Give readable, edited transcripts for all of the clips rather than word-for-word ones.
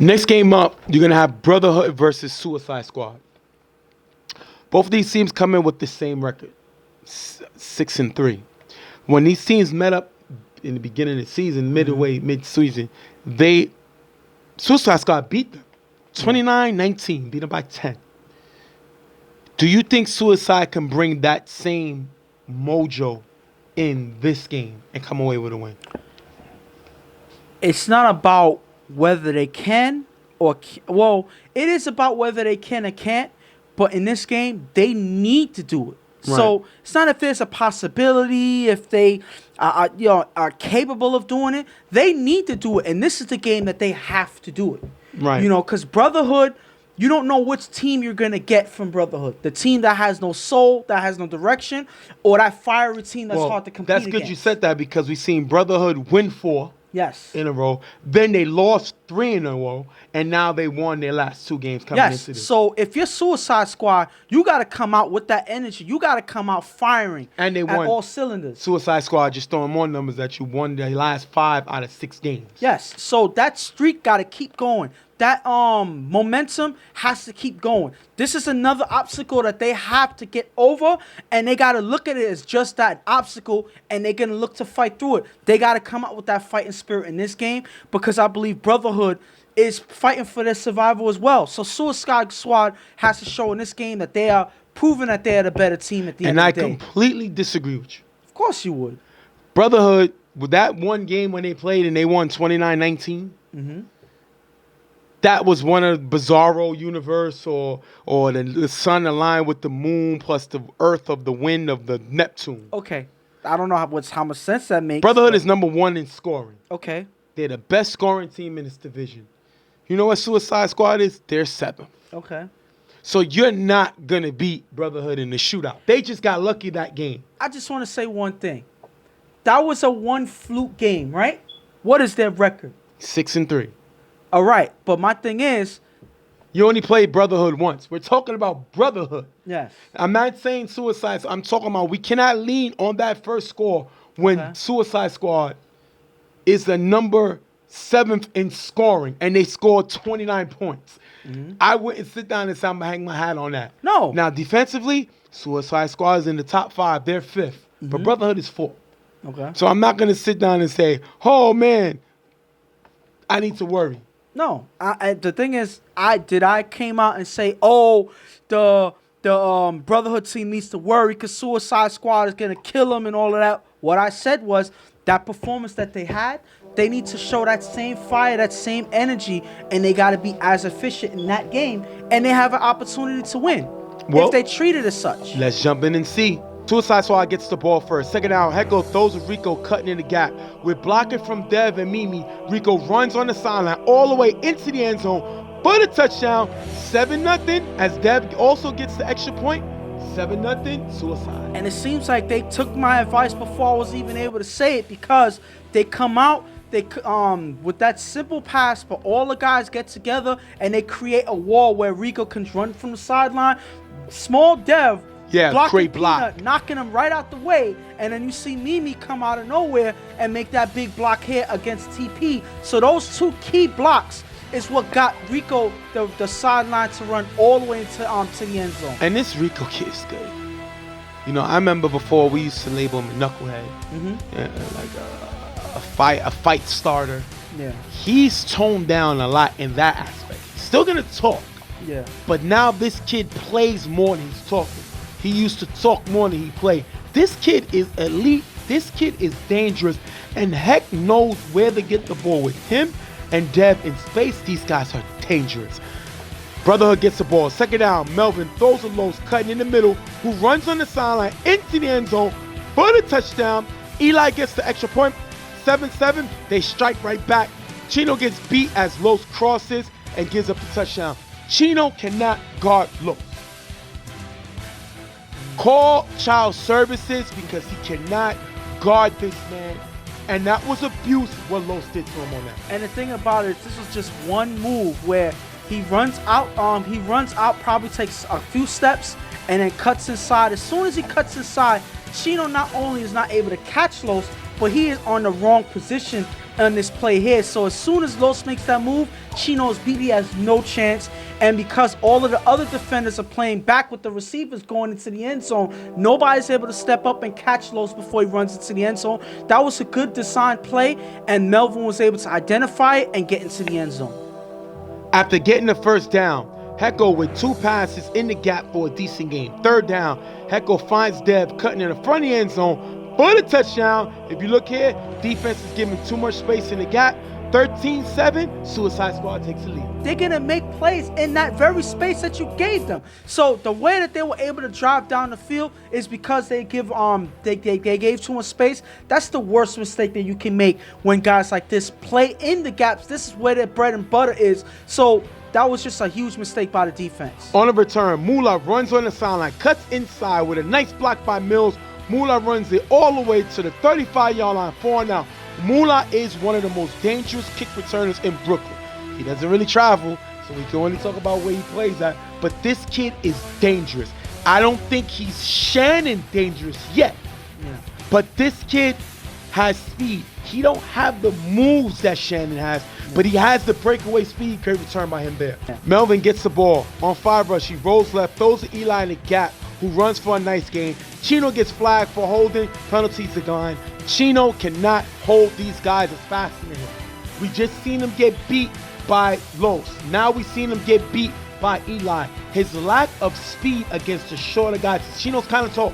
Next game up, you're going to have Brotherhood versus Suicide Squad. Both of these teams come in with the same record, 6-3. When these teams met up in the beginning of the season, mid-season, Suicide Squad beat them. 29-19, beat them by 10. Do you think Suicide can bring that same mojo in this game and come away with a win? It's not about whether they can well, it is about whether they can or can't, but in this game, they need to do it. Right. So it's not if there's a possibility, if they are capable of doing it. They need to do it, and this is the game that they have to do it. Right. Because Brotherhood, you don't know which team you're going to get from Brotherhood. The team that has no soul, that has no direction, or that fiery team that's hard to compete against. That's good you said that, because we've seen Brotherhood win 4 in a row. Then they lost 3 in a row, and now they won their last 2 games coming into this. So if you're Suicide Squad, you got to come out with that energy. You got to come out firing and they won at all cylinders. Suicide Squad, just throwing more numbers that you won their last 5 out of 6 games. Yes, so that streak got to keep going. That momentum has to keep going. This is another obstacle that they have to get over, and they got to look at it as just that obstacle, and they're going to look to fight through it. They got to come out with that fighting spirit in this game, because I believe Brotherhood is fighting for their survival as well. So Suicide Squad has to show in this game that they are proving that they're the better team at the end of the day. And I completely disagree with you. Of course you would. Brotherhood, with that one game when they played and they won 29-19, that was one of the Bizarro universe, or the sun aligned with the moon plus the earth of the wind of the Neptune. Okay. I don't know how much sense that makes. Brotherhood is number 1 in scoring. Okay. They're the best scoring team in this division. You know what Suicide Squad is? They're 7th. Okay. So you're not going to beat Brotherhood in the shootout. They just got lucky that game. I just want to say one thing. That was a one fluke game, right? What is their record? 6-3. All right. But my thing is, you only played Brotherhood once. We're talking about Brotherhood. Yes. I'm not saying Suicide. I'm talking about we cannot lean on that first score when Suicide Squad is the number 7th in scoring, and they scored 29 points. I wouldn't sit down and say I'm going to hang my hat on that. No. Now, defensively, Suicide Squad is in the top 5. They're 5th. But Brotherhood is 4th. Okay. So I'm not going to sit down and say, oh, I need to worry. No. The thing is, I came out and say, oh, the Brotherhood team needs to worry because Suicide Squad is going to kill them and all of that. What I said was that performance that they had, they need to show that same fire, that same energy, and they got to be as efficient in that game, and they have an opportunity to win if they treat it as such. Let's jump in and see. Suicide Squad gets the ball first. Second down, Hecko throws with Rico cutting in the gap. With blocking from Dev and Mimi, Rico runs on the sideline all the way into the end zone for the touchdown. 7-0 as Dev also gets the extra point. 7-0 Suicide. And it seems like they took my advice before I was even able to say it, because they come out, with that simple pass, but all the guys get together and they create a wall where Rico can run from the sideline. Small Dev, great block, knocking him right out the way, and then you see Mimi come out of nowhere and make that big block here against TP. So those 2 key blocks is what got Rico the sideline to run all the way to the end zone. And this Rico kid is good. You know, I remember before we used to label him a knucklehead, like a fight starter. Yeah, he's toned down a lot in that aspect. He's still gonna talk. Yeah, but now this kid plays more than he's talking. He used to talk more than he played. This kid is elite. This kid is dangerous, and Heck knows where to get the ball. With him and Dev in space, these guys are dangerous. Brotherhood gets the ball. Second down, Melvin throws a low, cutting in the middle, who runs on the sideline into the end zone for the touchdown. Eli gets the extra point. 7-7, they strike right back. Chino gets beat as Los crosses and gives up the touchdown. Chino cannot guard Los. Call child services because he cannot guard this man. And that was abuse what Los did to him on that. And the thing about it is, this was just one move where he runs out, probably takes a few steps and then cuts inside. As soon as he cuts inside, Chino not only is not able to catch Los, but he is on the wrong position on this play here. So as soon as Los makes that move, Chino's BD has no chance. And because all of the other defenders are playing back with the receivers going into the end zone, nobody's able to step up and catch Los before he runs into the end zone. That was a good designed play, and Melvin was able to identify it and get into the end zone. After getting the first down, Hecko with 2 passes in the gap for a decent game. Third down, Hecko finds Dev cutting in the front of the end zone for the touchdown. If you look here, defense is giving too much space in the gap. 13-7, Suicide Squad takes the lead. They're going to make plays in that very space that you gave them. So the way that they were able to drive down the field is because they give they gave too much space. That's the worst mistake that you can make when guys like this play in the gaps. This is where their bread and butter is. So that was just a huge mistake by the defense. On the return, Moolah runs on the sideline, cuts inside with a nice block by Mills. Moolah runs it all the way to the 35-yard line, 4 now. Moolah is one of the most dangerous kick returners in Brooklyn. He doesn't really travel, so we can only talk about where he plays at. But this kid is dangerous. I don't think he's Shannon dangerous yet. Yeah. But this kid has speed. He don't have the moves that Shannon has, but he has the breakaway speed. Great return by him there. Yeah. Melvin gets the ball on 5 rush. He rolls left, throws to Eli in the gap, who runs for a nice gain. Chino gets flagged for holding. Penalties are gone. Chino cannot hold these guys as fast as him. We just seen him get beat by Los. Now we seen him get beat by Eli. His lack of speed against the shorter guys. Chino's kind of tall.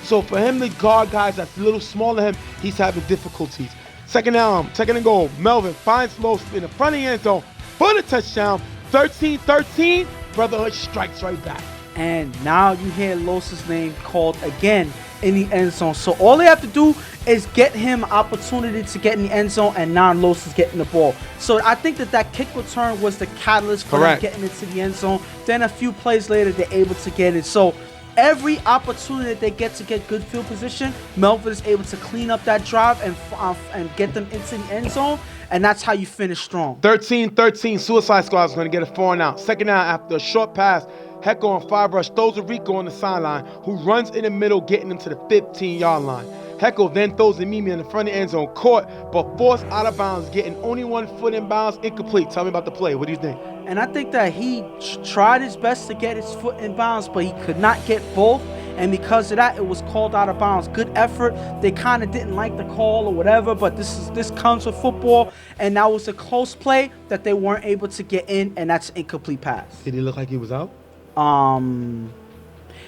So for him to guard guys that's a little smaller than him, he's having difficulties. Second and goal. Melvin finds Los in the front of the end zone for the touchdown. 13-13. Brotherhood strikes right back. And now you hear Los's name called again in the end zone. So all they have to do is get him opportunity to get in the end zone, and now Los is getting the ball. So I think that kick return was the catalyst for them getting into the end zone. Then a few plays later, they're able to get it. So every opportunity that they get to get good field position, Melvin is able to clean up that drive and get them into the end zone. And that's how you finish strong. 13-13, Suicide Squad is going to get a 4 and out. Second down after a short pass. Hecko on 5 rush throws a Rico on the sideline, who runs in the middle, getting him to the 15-yard line. Hecko then throws a Mimi in the front of the end zone, caught, but forced out of bounds, getting only 1 foot in bounds, incomplete. Tell me about the play. What do you think? And I think that he tried his best to get his foot in bounds, but he could not get both. And because of that, it was called out of bounds. Good effort. They kind of didn't like the call or whatever, but this comes with football, and that was a close play that they weren't able to get in, and that's an incomplete pass. Did he look like he was out?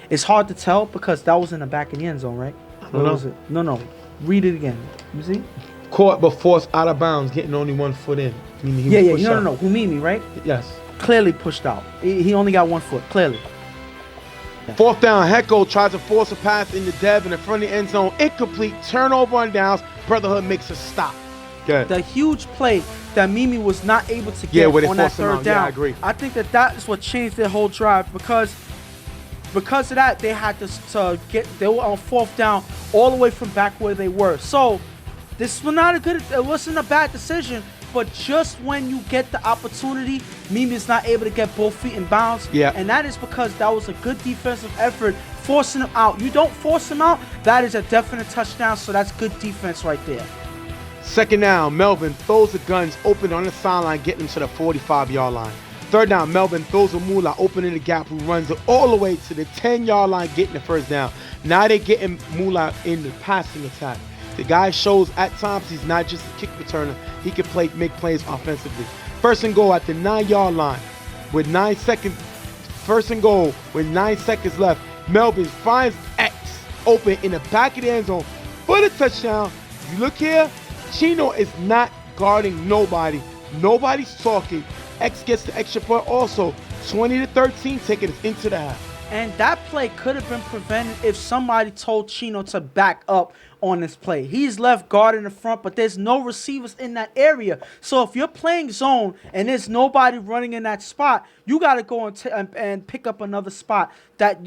It's hard to tell because that was in the back of the end zone, right? Or was it? No. Read it again. You see? Caught but forced out of bounds, getting only 1 foot in. Meaning he was pushed out. No. Humimi, right? Yes. Clearly pushed out. He only got 1 foot. Clearly. Yeah. 4th down, Hecko tries to force a pass into Dev in the front of the end zone. Incomplete. Turnover on downs. Brotherhood makes a stop. Good. The huge play that Mimi was not able to get on that third down. Yeah, I agree. I think that is what changed their whole drive because of that they had they were on 4th down all the way from back where they were. So this was it wasn't a bad decision, but just when you get the opportunity, Mimi is not able to get both feet in bounds. Yeah. And that is because that was a good defensive effort, forcing him out. You don't force him out, that is a definite touchdown, so that's good defense right there. Second down, Melvin throws the guns open on the sideline, getting him to the 45-yard line. Third down, Melvin throws a Moolah open in the gap, who runs it all the way to the 10-yard line, getting the first down. Now they're getting Moolah in the passing attack. The guy shows at times he's not just a kick returner. He can make plays offensively. First and goal at the 9-yard line with 9 seconds. First and goal with 9 seconds left. Melvin finds X open in the back of the end zone for the touchdown. You look here, Chino is not guarding nobody. Nobody's talking. X gets the extra point also. 20-13, taking us into the half. And that play could have been prevented if somebody told Chino to back up on this play. He's left guard in the front, but there's no receivers in that area. So if you're playing zone and there's nobody running in that spot, you got to go and pick up another spot that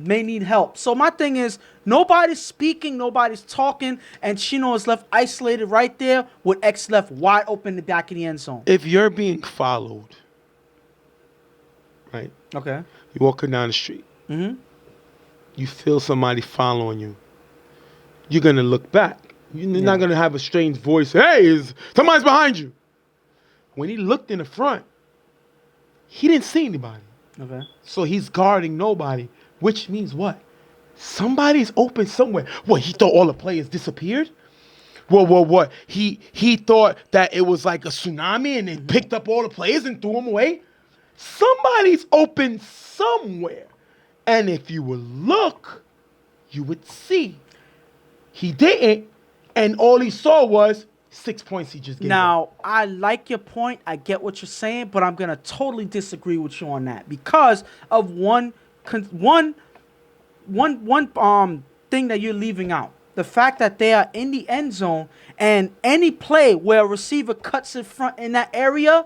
may need help. So my thing is, nobody's speaking, nobody's talking, and Chino is left isolated right there with X left wide open in the back of the end zone. If you're being followed, right? Okay. You're walking down the street. Mm-hmm. You feel somebody following you. You're going to look back. You're not going to have a strange voice. Hey, somebody's behind you. When he looked in the front, he didn't see anybody. Okay. So he's guarding nobody, which means what? Somebody's open somewhere. What, he thought all the players disappeared? What? He thought that it was like a tsunami and they picked up all the players and threw them away? Somebody's open somewhere. And if you would look, you would see. He didn't, and all he saw was 6 points he just gave Now, up. I like your point. I get what you're saying, but I'm going to totally disagree with you on that because of one thing that you're leaving out. The fact that they are in the end zone and any play where a receiver cuts in front in that area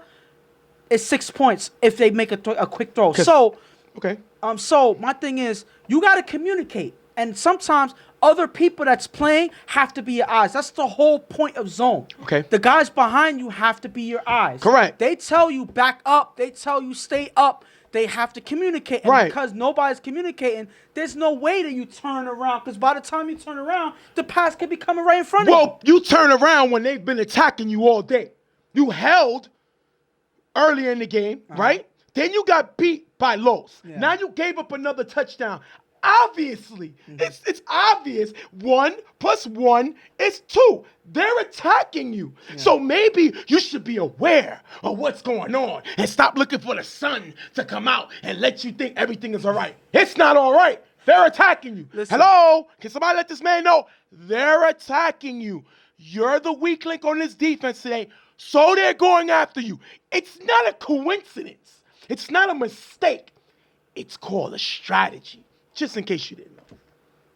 is 6 points if they make a quick throw. So, okay. So my thing is you got to communicate. And sometimes other people that's playing have to be your eyes. That's the whole point of zone. Okay. The guys behind you have to be your eyes. Correct. They tell you back up. They tell you stay up. They have to communicate. And because nobody's communicating, there's no way that you turn around. Because by the time you turn around, the pass could be coming right in front of you. Well, you turn around when they've been attacking you all day. You held earlier in the game, right? Then you got beat by Los. Yeah. Now you gave up another touchdown. Obviously, it's obvious. 1 + 1 is 2. They're attacking you. Yeah. So maybe you should be aware of what's going on and stop looking for the sun to come out and let you think everything is all right. It's not all right. They're attacking you. Listen. Hello? Can somebody let this man know? They're attacking you. You're the weak link on this defense today, so they're going after you. It's not a coincidence. It's not a mistake. It's called a strategy. Just in case you didn't know.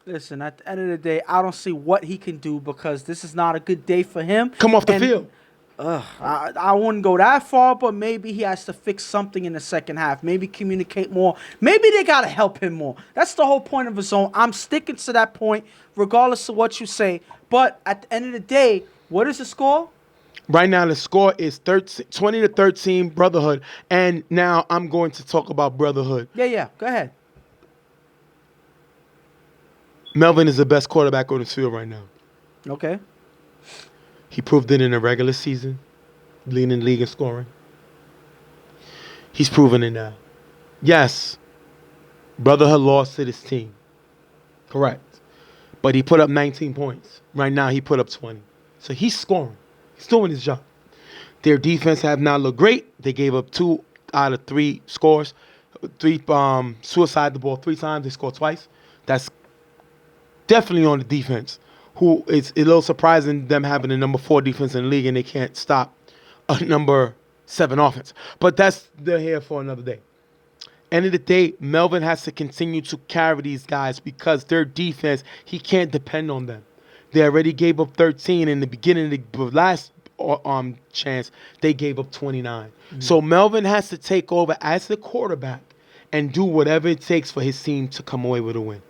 Listen, at the end of the day, I don't see what he can do because this is not a good day for him. Come off the field. I wouldn't go that far, but maybe he has to fix something in the second half. Maybe communicate more. Maybe they got to help him more. That's the whole point of his zone. I'm sticking to that point regardless of what you say. But at the end of the day, what is the score? Right now, the score is 20-13, Brotherhood. And now I'm going to talk about Brotherhood. Yeah. Go ahead. Melvin is the best quarterback on the field right now. Okay. He proved it in the regular season, leading the league in scoring. He's proven it now. Yes, Brotherhood lost to this team. Correct. But he put up 19 points. Right now, he put up 20. So he's scoring. He's doing his job. Their defense have not looked great. They gave up 2 out of 3 scores. 3 suicide the ball 3 times. They scored twice. That's definitely on the defense, who it's a little surprising them having the number 4 defense in the league and they can't stop a number 7 offense. But they're here for another day. End of the day, Melvin has to continue to carry these guys because their defense, he can't depend on them. They already gave up 13 in the beginning of the last chance. They gave up 29. Mm-hmm. So Melvin has to take over as the quarterback and do whatever it takes for his team to come away with a win.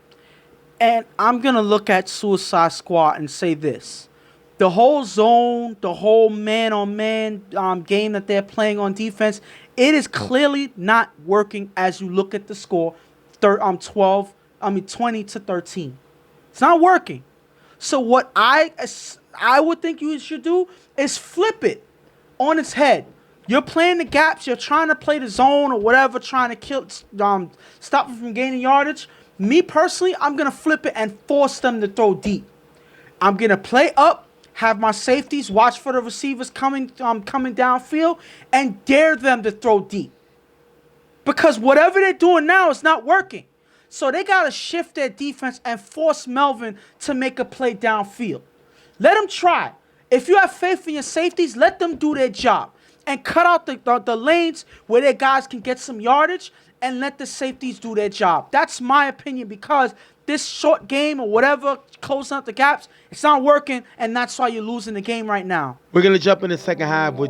And I'm going to look at Suicide Squad and say this. The whole zone, the whole man-on-man game that they're playing on defense, it is clearly not working as you look at the score, 20-13. It's not working. So what I would think you should do is flip it on its head. You're playing the gaps. You're trying to play the zone or whatever, trying to stop them from gaining yardage. Me personally, I'm going to flip it and force them to throw deep. I'm going to play up, have my safeties watch for the receivers coming downfield, and dare them to throw deep. Because whatever they're doing now is not working. So they got to shift their defense and force Melvin to make a play downfield. Let them try. If you have faith in your safeties, let them do their job. And cut out the lanes where their guys can get some yardage and let the safeties do their job. That's my opinion because this short game or whatever, closing up the gaps, it's not working, and that's why you're losing the game right now. We're going to jump in the second half with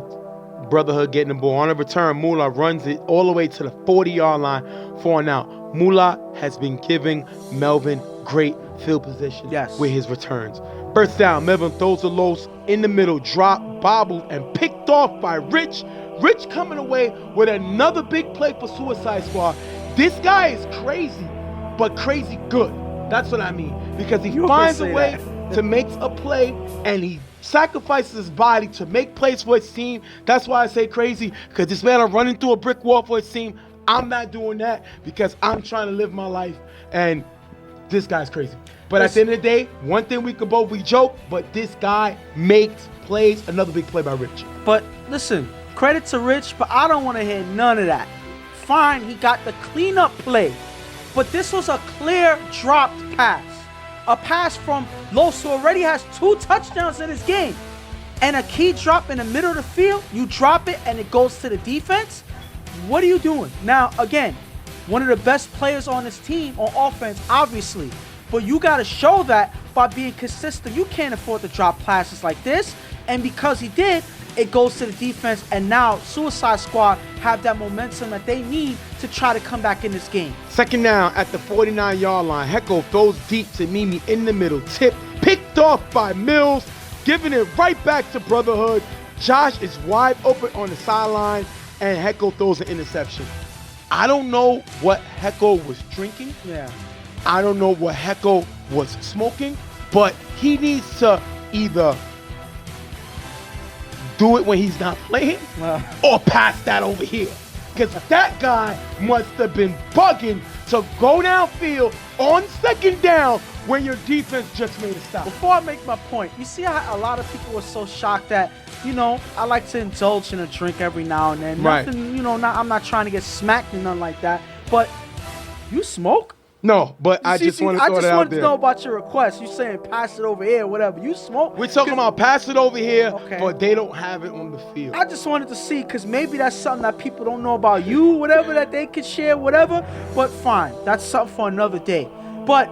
Brotherhood getting the ball. On a return, Moolah runs it all the way to the 40-yard line for an out. Moolah has been giving Melvin great field position with his returns. First down, Melvin throws the Los in the middle, drop, bobbled, and picked off by Rich. Rich coming away with another big play for Suicide Squad. This guy is crazy, but crazy good. That's what I mean. Because he finds a way to make a play, and he sacrifices his body to make plays for his team. That's why I say crazy, because this man are running through a brick wall for his team. I'm not doing that because I'm trying to live my life, and this guy's crazy. But at the end of the day, one thing we joke, but this guy makes plays. Another big play by Rich. But listen, credit to Rich, but I don't want to hear none of that. Fine, he got the cleanup play, but this was a clear dropped pass. A pass from Los, who already has 2 touchdowns in his game. And a key drop in the middle of the field, you drop it and it goes to the defense. What are you doing? Now, again, one of the best players on this team on offense, obviously. But you got to show that by being consistent. You can't afford to drop passes like this. And because he did, it goes to the defense. And now Suicide Squad have that momentum that they need to try to come back in this game. Second down at the 49-yard line. Hecko throws deep to Mimi in the middle. Tip picked off by Mills, giving it right back to Brotherhood. Josh is wide open on the sideline, and Hecko throws an interception. I don't know what Hecko was drinking. Yeah. I don't know what Hecko was smoking, but he needs to either do it when he's not playing or pass that over here. Because that guy must have been bugging to go downfield on second down when your defense just made a stop. Before I make my point, you see how a lot of people were so shocked that, you know, I like to indulge in a drink every now and then. Right. Nothing, you know, I'm not trying to get smacked and nothing like that. But you smoke? No, but I just want to throw that out there. I just wanted to know about your request. You saying pass it over here, whatever. You smoke? We're talking about pass it over here, okay, but they don't have it on the field. I just wanted to see, because maybe that's something that people don't know about you, whatever, that they could share, whatever. But fine, that's something for another day. But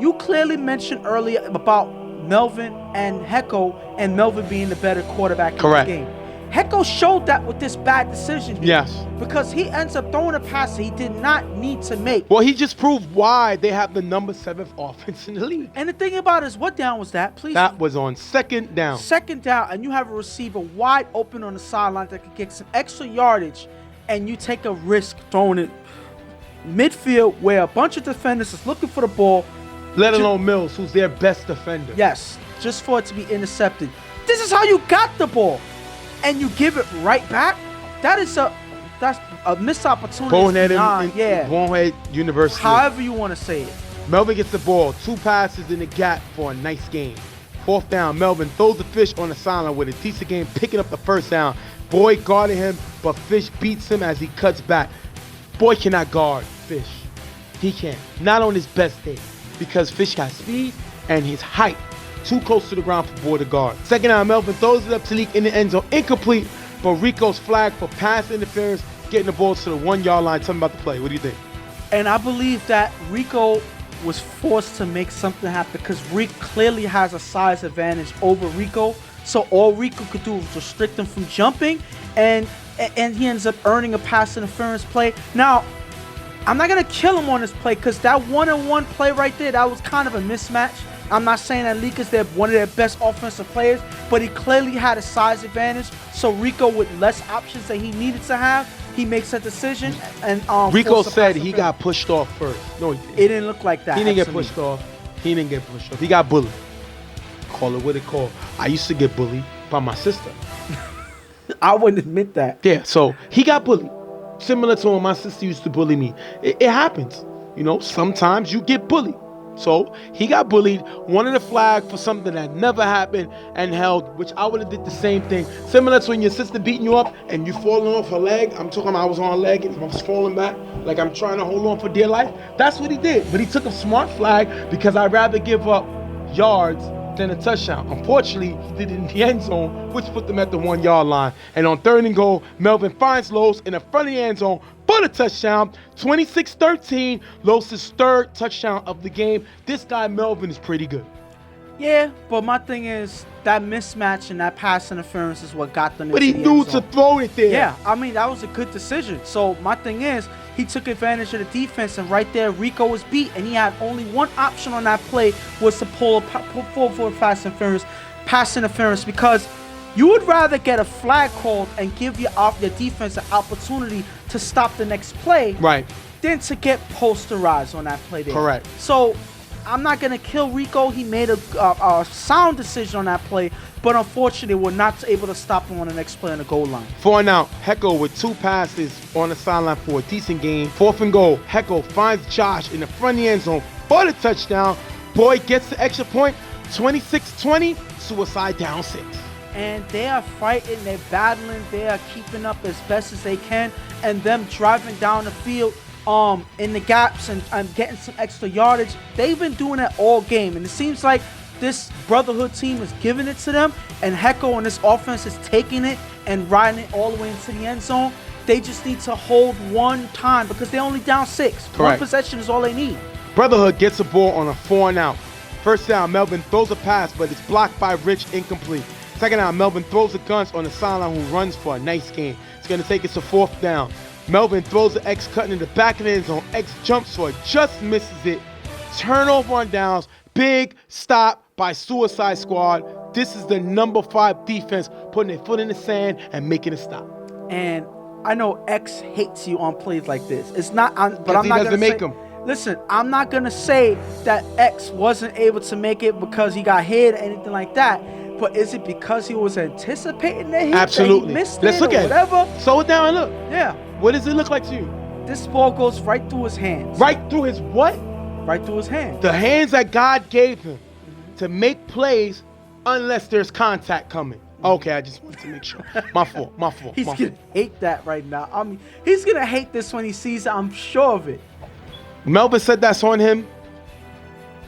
you clearly mentioned earlier about Melvin and Hecko, and Melvin being the better quarterback in this game. Hecko showed that with this bad decision here. Yes. Because he ends up throwing a pass that he did not need to make. Well, he just proved why they have the number 7th offense in the league. And the thing about it is, what down was that? Please. That was on second down. Second down, and you have a receiver wide open on the sideline that could get some extra yardage, and you take a risk throwing it midfield where a bunch of defenders is looking for the ball. Let alone Mills, who's their best defender. Yes, just for it to be intercepted. This is how you got the ball. And you give it right back. That's a missed opportunity. Bonehead University. However you want to say it. Melvin gets the ball. 2 passes in the gap for a nice game. 4th down, Melvin throws the Fish on the sideline with a decent game, picking up the first down. Boyd guarded him, but Fish beats him as he cuts back. Boyd cannot guard Fish. He can't. Not on his best day, because Fish got speed and his height too close to the ground for Boyd to guard. Second down, Melvin throws it up to Leak in the end zone. Incomplete, but Rico's flagged for pass interference, getting the ball to the 1-yard line. Tell me about the play. What do you think? And I believe that Rico was forced to make something happen because Rick clearly has a size advantage over Rico. So all Rico could do was restrict him from jumping, and he ends up earning a pass interference play. Now, I'm not going to kill him on this play because that 1-on-1 play right there, that was kind of a mismatch. I'm not saying that Leak is one of their best offensive players, but he clearly had a size advantage. So Rico, with less options that he needed to have, he makes a decision. And Rico said he got pushed off first. No, he didn't. It didn't look like that. He didn't get pushed off. He didn't get pushed off. He got bullied. Call it what it called. I used to get bullied by my sister. I wouldn't admit that. Yeah, so he got bullied. Similar to when my sister used to bully me. It happens. You know, sometimes you get bullied. So he got bullied, wanted a flag for something that never happened, and held, which I would have did the same thing. Similar to when your sister beating you up and you falling off her leg. I'm talking about I was on her leg and I was falling back like I'm trying to hold on for dear life. That's what he did. But he took a smart flag because I'd rather give up yards than a touchdown. Unfortunately, he did it in the end zone, which put them at the 1-yard line. And on 3rd and goal, Melvin finds Los in the front of the end zone for the touchdown. 26-13, Los' 3rd touchdown of the game. This guy, Melvin, is pretty good. Yeah, but my thing is that mismatch and that pass interference is what got them. But he knew to throw it there. Yeah, I mean, that was a good decision. So my thing is, he took advantage of the defense, and right there, Rico was beat, and he had only one option on that play was to pull for pass interference, because you would rather get a flag called and give your defense an opportunity to stop the next play, right, than to get posterized on that play there. Correct. So I'm not gonna kill Rico. He made a sound decision on that play, but unfortunately, we're not able to stop him on the next play on the goal line. 4 and out. Hecko with 2 passes on the sideline for a decent game. 4th and goal. Hecko finds Josh in the front of the end zone for the touchdown. Boyd gets the extra point. 26-20. Suicide down 6. And they are fighting, they're battling, they are keeping up as best as they can, and them driving down the field in the gaps and getting some extra yardage. They've been doing that all game, and it seems like this Brotherhood team is giving it to them, and Hecko and this offense is taking it and riding it all the way into the end zone. They just need to hold one time because they're only down 6. Correct. One possession is all they need. Brotherhood gets the ball on a 4 and out. First down, Melvin throws a pass, but it's blocked by Rich, incomplete. Second down, Melvin throws the guns on the sideline who runs for a nice gain. It's going to take us to 4th down. Melvin throws the X cutting in the back of the end zone. X jumps for it, just misses it. Turnover on downs. Big stop by Suicide Squad. This is the number 5 defense putting their foot in the sand and making a stop. And I know X hates you on plays like this. It's not, but I'm he not doesn't gonna make say, them. Listen, I'm not gonna say that X wasn't able to make it because he got hit or anything like that. But is it because he was anticipating the hit? Absolutely. That he missed Let's it look or at whatever? it. Slow it down and look. Yeah. What does it look like to you? This ball goes right through his hands. Right through his what? Right through his hands. The hands that God gave him to make plays unless there's contact coming. Okay, I just wanted to make sure. My fault. He's gonna hate that right now. I mean, he's gonna hate this when he sees it. I'm sure of it. Melvin said that's on him.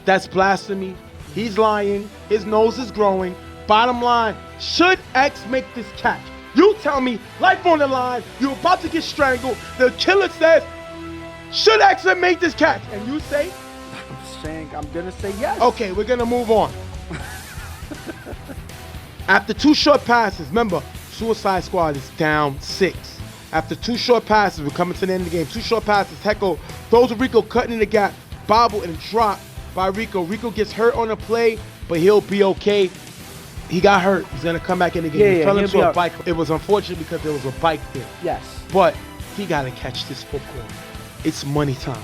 That's blasphemy. He's lying. His nose is growing. Bottom line, should X make this catch? You tell me, life on the line, you're about to get strangled. The killer says, should X have made this catch? And you say? I'm gonna say yes. Okay, we're gonna move on. After 2 short passes, remember, Suicide Squad is down 6. After 2 short passes, we're coming to the end of the game. 2 short passes, Hecko throws to Rico, cutting in the gap, bobble and drop by Rico. Rico gets hurt on the play, but he'll be okay. He got hurt. He's gonna come back in the game. He fell into a bike. It was unfortunate because there was a bike there. Yes. But he gotta catch this football. It's money time.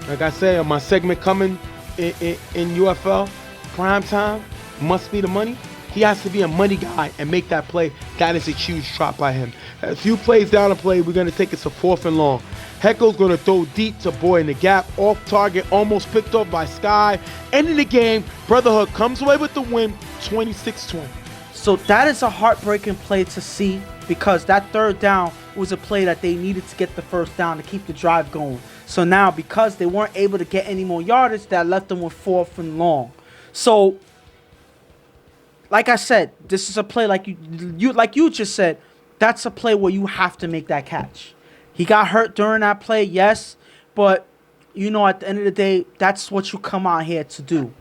Like I said, my segment coming in UFL, prime time, must be the money. He has to be a money guy and make that play. That is a huge drop by him. A few plays down the play, we're gonna take it to 4th and long. Hecko's gonna throw deep to Boy in the gap, off target, almost picked off by Sky. Ending the game, Brotherhood comes away with the win, 26-20. So that is a heartbreaking play to see because that 3rd down was a play that they needed to get the 1st down to keep the drive going. So now because they weren't able to get any more yardage, that left them with 4th and long. So like I said, this is a play like you just said, that's a play where you have to make that catch. He got hurt during that play, yes, but you know at the end of the day, that's what you come out here to do.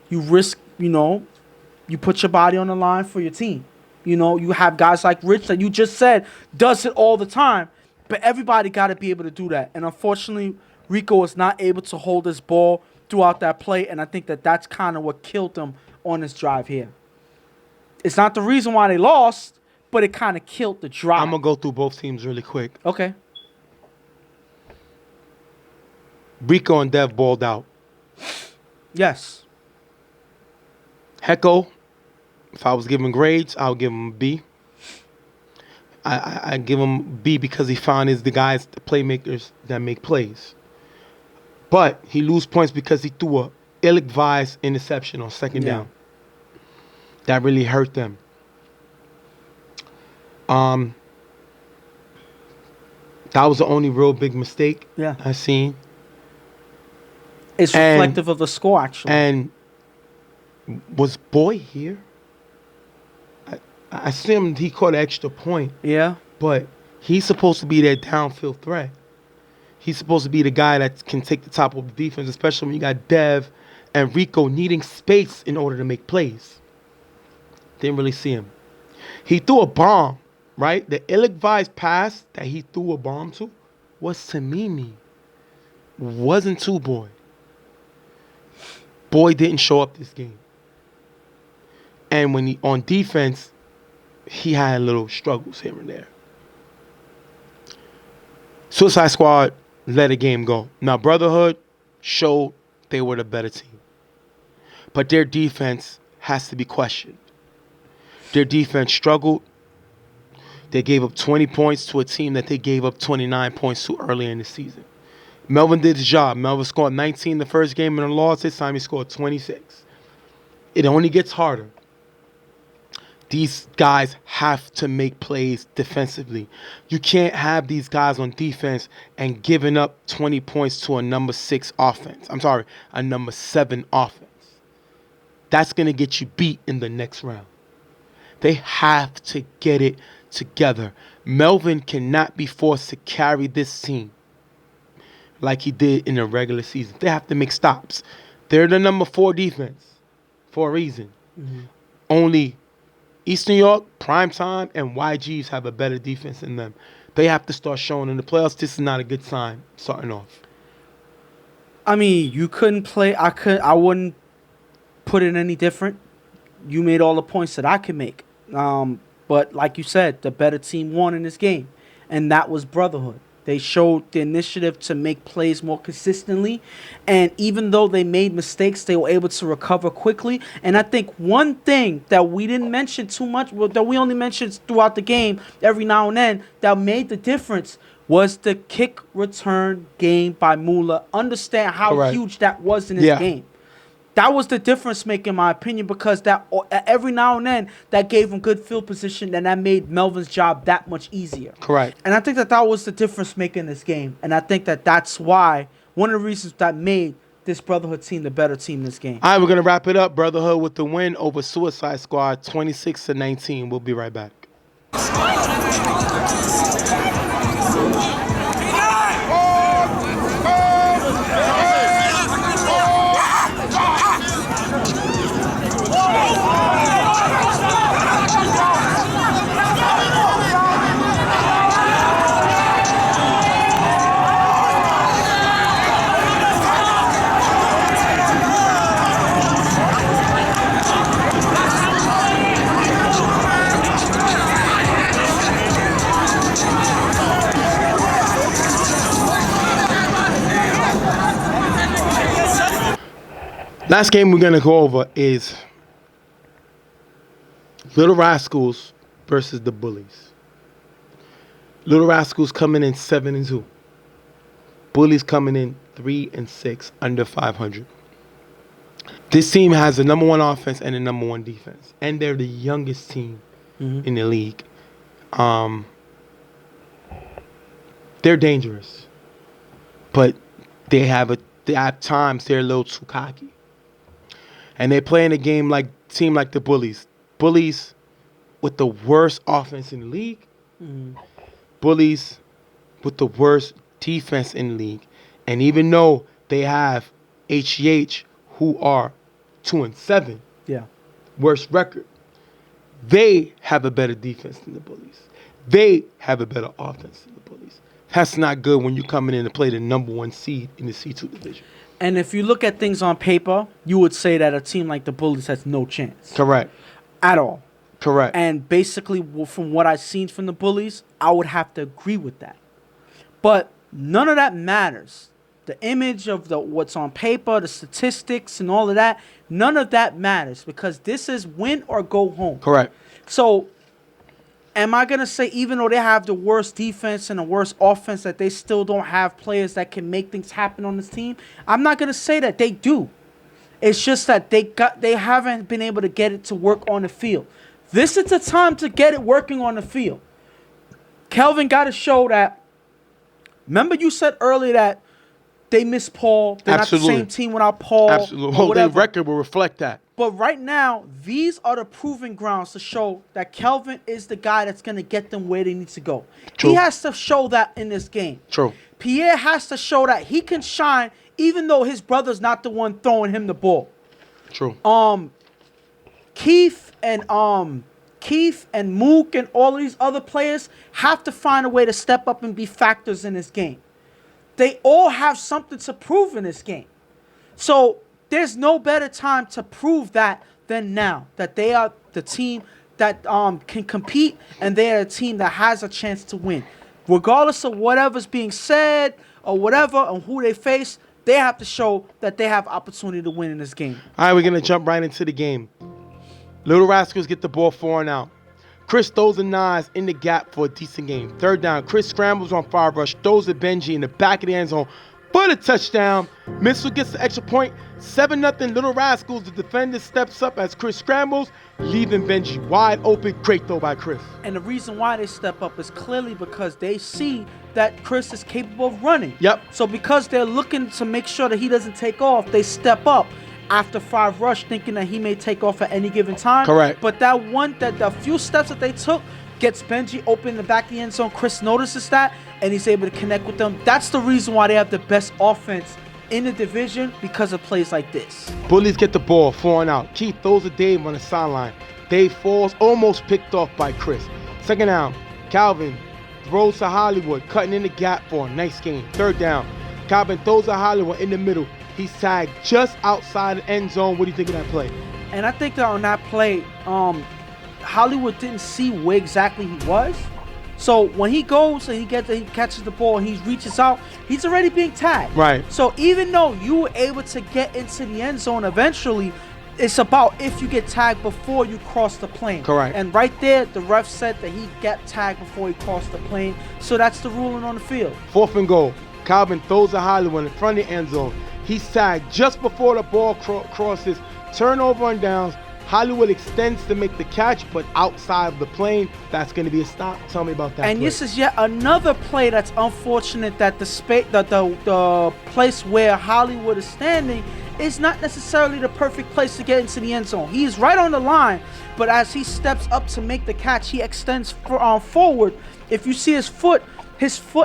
You risk, you put your body on the line for your team. You have guys like Rich that you just said does it all the time, but everybody got to be able to do that. And unfortunately, Rico was not able to hold his ball throughout that play, and I think that that's kind of what killed them on this drive here. It's not the reason why they lost, but it kind of killed the drive. I'm going to go through both teams really quick. Okay. Rico and Dev balled out. Yes. Hecko, if I was giving grades, I would give him a B. I give him B because he found the guys, the playmakers that make plays. But he lose points because he threw a ill-advised interception on 2nd down. That really hurt them. That was the only real big mistake I seen. It's reflective of the score, actually. And was Boy here? I assumed he caught an extra point. Yeah. But he's supposed to be that downfield threat. He's supposed to be the guy that can take the top of the defense, especially when you got Dev and Rico needing space in order to make plays. Didn't really see him. He threw a bomb, right? The ill-advised pass that he threw a bomb to was to Mimi. Wasn't to Boy. Boy didn't show up this game. And when he on defense, he had little struggles here and there. Suicide Squad let the game go. Now, Brotherhood showed they were the better team. but their defense has to be questioned. Their defense struggled. They gave up 20 points to a team that they gave up 29 points to earlier in the season. Melvin did his job. Melvin scored 19 the first game in a loss. This time he scored 26. It only gets harder. These guys have to make plays defensively. You can't have these guys on defense and giving up 20 points to a number 6 offense. I'm sorry, a number 7 offense. That's going to get you beat in the next round. They have to get it together. Melvin cannot be forced to carry this team like he did in the regular season. They have to make stops. They're the number 4 defense for a reason. Mm-hmm. Only Eastern York, Primetime, and YGs have a better defense than them. They have to start showing in the playoffs. This is not a good sign starting off. I mean, you couldn't play. I wouldn't put it any different. You made all the points that I could make. But like you said, the better team won in this game, and that was Brotherhood. They showed the initiative to make plays more consistently, and even though they made mistakes, they were able to recover quickly. And I think one thing that we didn't mention too much, that we only mentioned throughout the game every now and then, that made the difference was the kick return game by Mula. Understand how huge that was in this game. That was the difference maker, in my opinion, because that every now and then that gave him good field position, and that made Melvin's job that much easier. Correct. And I think that was the difference maker in this game, and I think that that's why one of the reasons that made this Brotherhood team the better team in this game. All right, we're gonna wrap it up. Brotherhood with the win over Suicide Squad, 26-19. We'll be right back. Last game we're going to go over is Lil Rascals versus the Bullies. Lil Rascals coming in 7-2. Bullies coming in 3-6, under 500. This team has the number 1 offense and the number 1 defense, and they're the youngest team in the league. They're dangerous, but at times they're a little too cocky. And they're playing a team like the Bullies. Bullies with the worst offense in the league. Bullies with the worst defense in the league. And even though they have HGH, who are 2-7, worst record, they have a better defense than the Bullies. They have a better offense than the Bullies. That's not good when you're coming in to play the number 1 seed in the C2 division. And if you look at things on paper, you would say that a team like the Bullies has no chance. Correct. At all. Correct. And basically, from what I've seen from the Bullies, I would have to agree with that. But none of that matters. The image of what's on paper, the statistics and all of that, none of that matters because this is win or go home. Correct. So am I going to say even though they have the worst defense and the worst offense that they still don't have players that can make things happen on this team? I'm not going to say that they do. It's just that they haven't been able to get it to work on the field. This is the time to get it working on the field. Kelvin got to show that. Remember you said earlier that they miss Paul. They're Absolutely. Not the same team without Paul. Absolutely. Well, their record will reflect that. But right now, these are the proving grounds to show that Kelvin is the guy that's going to get them where they need to go. True. He has to show that in this game. True. Pierre has to show that he can shine even though his brother's not the one throwing him the ball. True. Keith and Mook and all these other players have to find a way to step up and be factors in this game. They all have something to prove in this game. So there's no better time to prove that than now, that they are the team that can compete and they are a team that has a chance to win. Regardless of whatever's being said or whatever and who they face, They have to show that they have opportunity to win in this game. All right, we're going to jump right into the game. Lil Rascals get the ball 4 and out. Chris throws a Nas in the gap for a decent game. 3rd down, Chris scrambles on 5 rush, throws a Benji in the back of the end zone for the touchdown. Mitchell gets the extra point. 7-0 Lil Rascals. The defender steps up as Chris scrambles, leaving Benji wide open. Great throw by Chris. And the reason why they step up is clearly because they see that Chris is capable of running. Yep. So because they're looking to make sure that he doesn't take off, they step up after 5 rush, thinking that he may take off at any given time. Correct. But the few steps that they took gets Benji open in the back of the end zone. Chris notices that, and he's able to connect with them. That's the reason why they have the best offense in the division, because of plays like this. Bullies get the ball 4 and out. Keith throws a Dave on the sideline. Dave falls, almost picked off by Chris. 2nd down, Calvin throws to Hollywood, cutting in the gap for a nice game. 3rd down, Calvin throws to Hollywood in the middle. He's tagged just outside the end zone. What do you think of that play? And I think that on that play, Hollywood didn't see where exactly he was. So when he goes and he catches the ball and he reaches out, he's already being tagged. Right. So even though you were able to get into the end zone eventually, it's about if you get tagged before you cross the plane. Correct. And right there, the ref said that he got tagged before he crossed the plane. So that's the ruling on the field. 4th and goal. Calvin throws to Hollywood in front of the end zone. He's tagged just before the ball crosses. Turnover on downs. Hollywood extends to make the catch, but outside of the plane, that's going to be a stop. Tell me about that And play. this is yet another play that's unfortunate, that the place where Hollywood is standing is not necessarily the perfect place to get into the end zone. He is right on the line, but as he steps up to make the catch, he extends forward. If you see his foot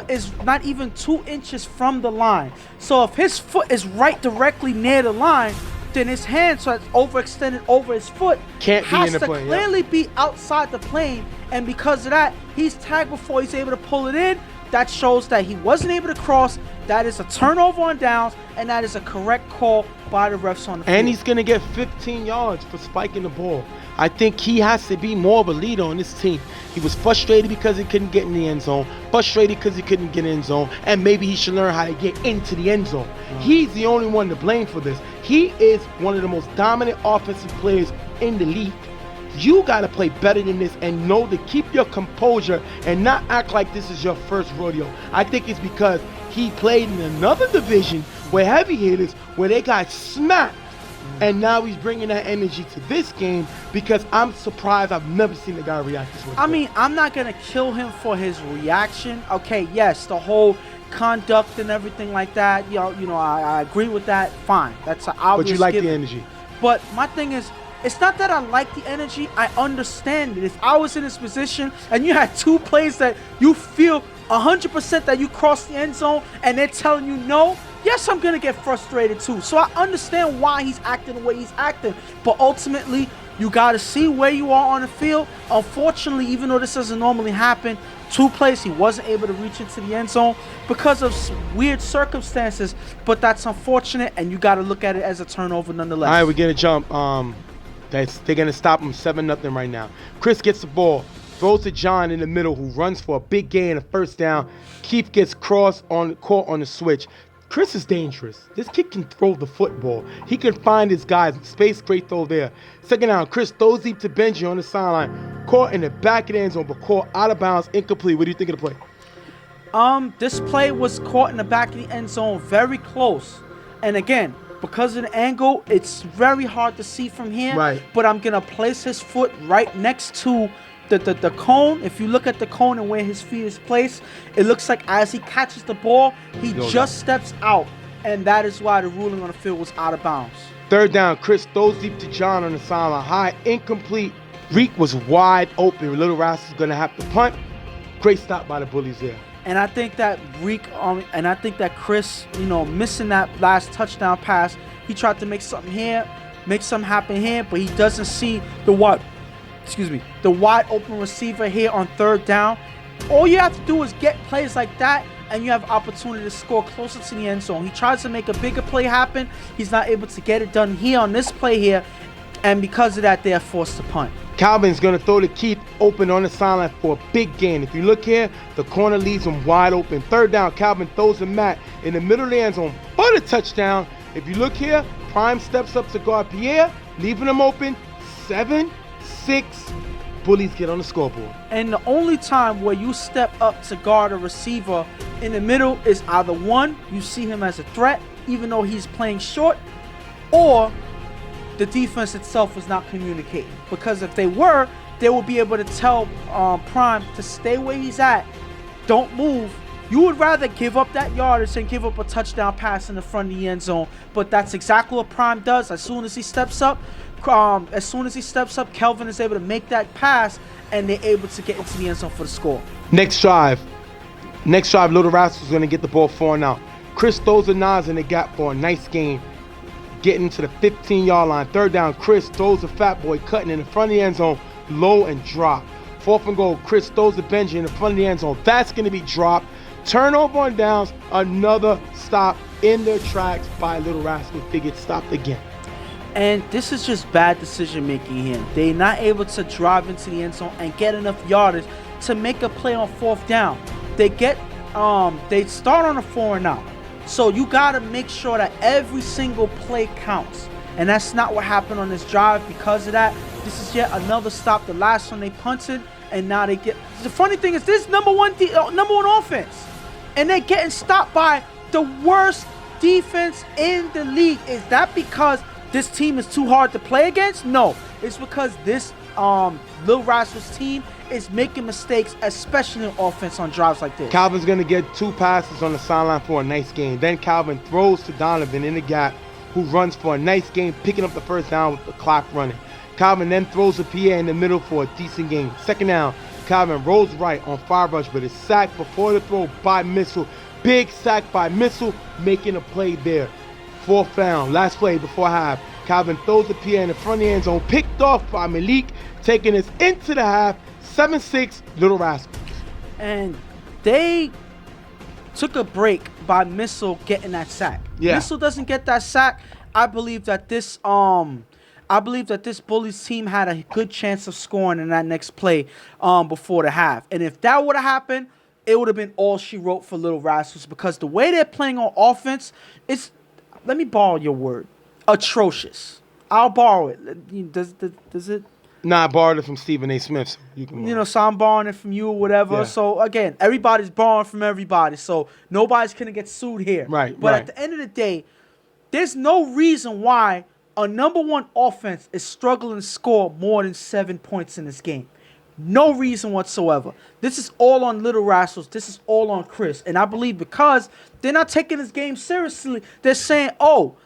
is not even 2 inches from the line. So if his foot is right directly near the line, then his hand, so it's overextended over his foot, has to clearly be outside the plane. And because of that, he's tagged before he's able to pull it in. That shows that he wasn't able to cross. That is a turnover on downs, and that is a correct call by the refs on the field. And he's going to get 15 yards for spiking the ball. I think he has to be more of a leader on this team. He was frustrated because he couldn't get in the end zone, frustrated because he couldn't get in the end zone, and maybe he should learn how to get into the end zone. He's the only one to blame for this. He is one of the most dominant offensive players in the league. You got to play better than this and know to keep your composure and not act like this is your first rodeo. I think it's because he played in another division where heavy hitters, where they got smacked. And now he's bringing that energy to this game, because I'm surprised I've never seen the guy react this way. I mean, I'm not going to kill him for his reaction. Okay, yes, the whole conduct and everything like that, I agree with that. Fine. That's an obvious But you like given. the energy. But my thing is, it's not that I like the energy. I understand it. If I was in this position and you had 2 plays that you feel 100% that you crossed the end zone and they're telling you no, yes, I'm going to get frustrated too. So I understand why he's acting the way he's acting. But ultimately, you got to see where you are on the field. Unfortunately, even though this doesn't normally happen, 2 plays he wasn't able to reach into the end zone because of weird circumstances. But that's unfortunate, and you got to look at it as a turnover nonetheless. All right, we're going to jump. They're going to stop him 7-0 right now. Chris gets the ball, throws to John in the middle, who runs for a big gain, a 1st down. Keith gets caught on the switch. Chris is dangerous. This kid can throw the football. He can find his guys. Space, great throw there. 2nd down, Chris throws deep to Benji on the sideline. Caught in the back of the end zone, but caught out of bounds, incomplete. What do you think of the play? This play was caught in the back of the end zone, very close. And again, because of the angle, it's very hard to see from here. Right. But I'm going to place his foot right next to the cone. If you look at the cone and where his feet is placed, it looks like as he catches the ball, he just steps out. And that is why the ruling on the field was out of bounds. 3rd down, Chris throws deep to John on the sideline. High, incomplete. Reek was wide open. Lil Rascals is going to have to punt. Great stop by the Bullies there. And I think that Chris, missing that last touchdown pass, he tried to make something happen here, but he doesn't see the wide open receiver here on 3rd down. All you have to do is get plays like that, and you have opportunity to score closer to the end zone. He tries to make a bigger play happen. He's not able to get it done here on this play here, and because of that, they are forced to punt. Calvin's going to throw to Keith open on the sideline for a big gain. If you look here, the corner leaves him wide open. 3rd down, Calvin throws to Matt in the middle of the end zone for for the touchdown. If you look here, Prime steps up to guard Pierre, leaving him open. 7-6. Bullies get on the scoreboard. And the only time where you step up to guard a receiver in the middle is either one, you see him as a threat, even though he's playing short, or the defense itself is not communicating. Because if they were, they would be able to tell Prime to stay where he's at, don't move. You would rather give up that yardage and give up a touchdown pass in the front of the end zone, but that's exactly what Prime does. As soon as he steps up, Kelvin is able to make that pass, and they're able to get into the end zone for the score. Next drive, Lil Rascals is going to get the ball 4 and out. Chris throws a Nas in the gap for a nice gain, getting to the 15-yard line. 3rd down, Chris throws a fat boy, cutting in the front of the end zone, low and drop. 4th and goal, Chris throws the Benji in the front of the end zone. That's going to be dropped. Turnover on downs, another stop in their tracks by Lil Rascals. They get stopped again. And this is just bad decision making here. They're not able to drive into the end zone and get enough yardage to make a play on 4th down. They start on a 4 and out. So you gotta make sure that every single play counts. And that's not what happened on this drive. Because of that, this is yet another stop. The last one they punted, and now they get. The funny thing is, this number one offense, and they're getting stopped by the worst defense in the league. Is that because this team is too hard to play against? No, it's because this Lil Rascals team is making mistakes, especially in offense on drives like this. Calvin's going to get 2 passes on the sideline for a nice gain. Then Calvin throws to Donovan in the gap, who runs for a nice gain, picking up the 1st down with the clock running. Calvin then throws to Pierre in the middle for a decent gain. 2nd down, Calvin rolls right on 5 rush, but is sacked before the throw by Missile. Big sack by Missile, making a play there. 4th down, last play before half. Calvin throws to Pierre in the front of the end zone, picked off by Malik, taking us into the half. 7-6, Lil Rascals. And they took a break by Missile getting that sack. Yeah. Missile doesn't get that sack. I believe that this Bullies team had a good chance of scoring in that next play before the half. And if that would have happened, it would have been all she wrote for Lil Rascals, because the way they're playing on offense is, let me borrow your word, atrocious. I'll borrow it. Does it? Nah, I borrowed it from Stephen A. Smith. So you can So I'm borrowing it from you or whatever. Yeah. So again, everybody's borrowing from everybody. So nobody's gonna get sued here. Right, But right. at the end of the day, there's no reason why a number one offense is struggling to score more than 7 points in this game. No reason whatsoever. This is all on Lil Rascals. This is all on Chris. And I believe because they're not taking this game seriously, they're saying, oh,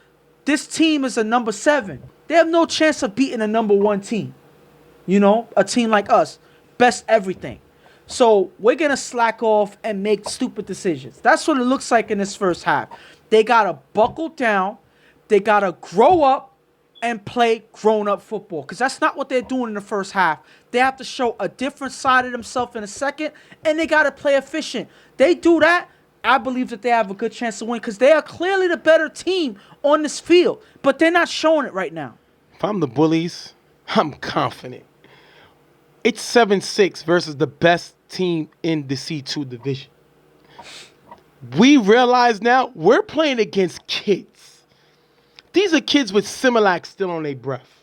this team is a number 7. They have no chance of beating a number 1 team. You know, a team like us. Best everything. So we're going to slack off and make stupid decisions. That's what it looks like in this first half. They got to buckle down. They got to grow up and play grown-up football, because that's not what they're doing in the first half. They have to show a different side of themselves in the second, and they got to play efficient. They do that, I believe that they have a good chance to win, because they are clearly the better team on this field, but they're not showing it right now. If I'm the Bullies, I'm confident. It's 7-6 versus the best team in the C2 division. We realize now we're playing against kids. These are kids with Similac still on their breath.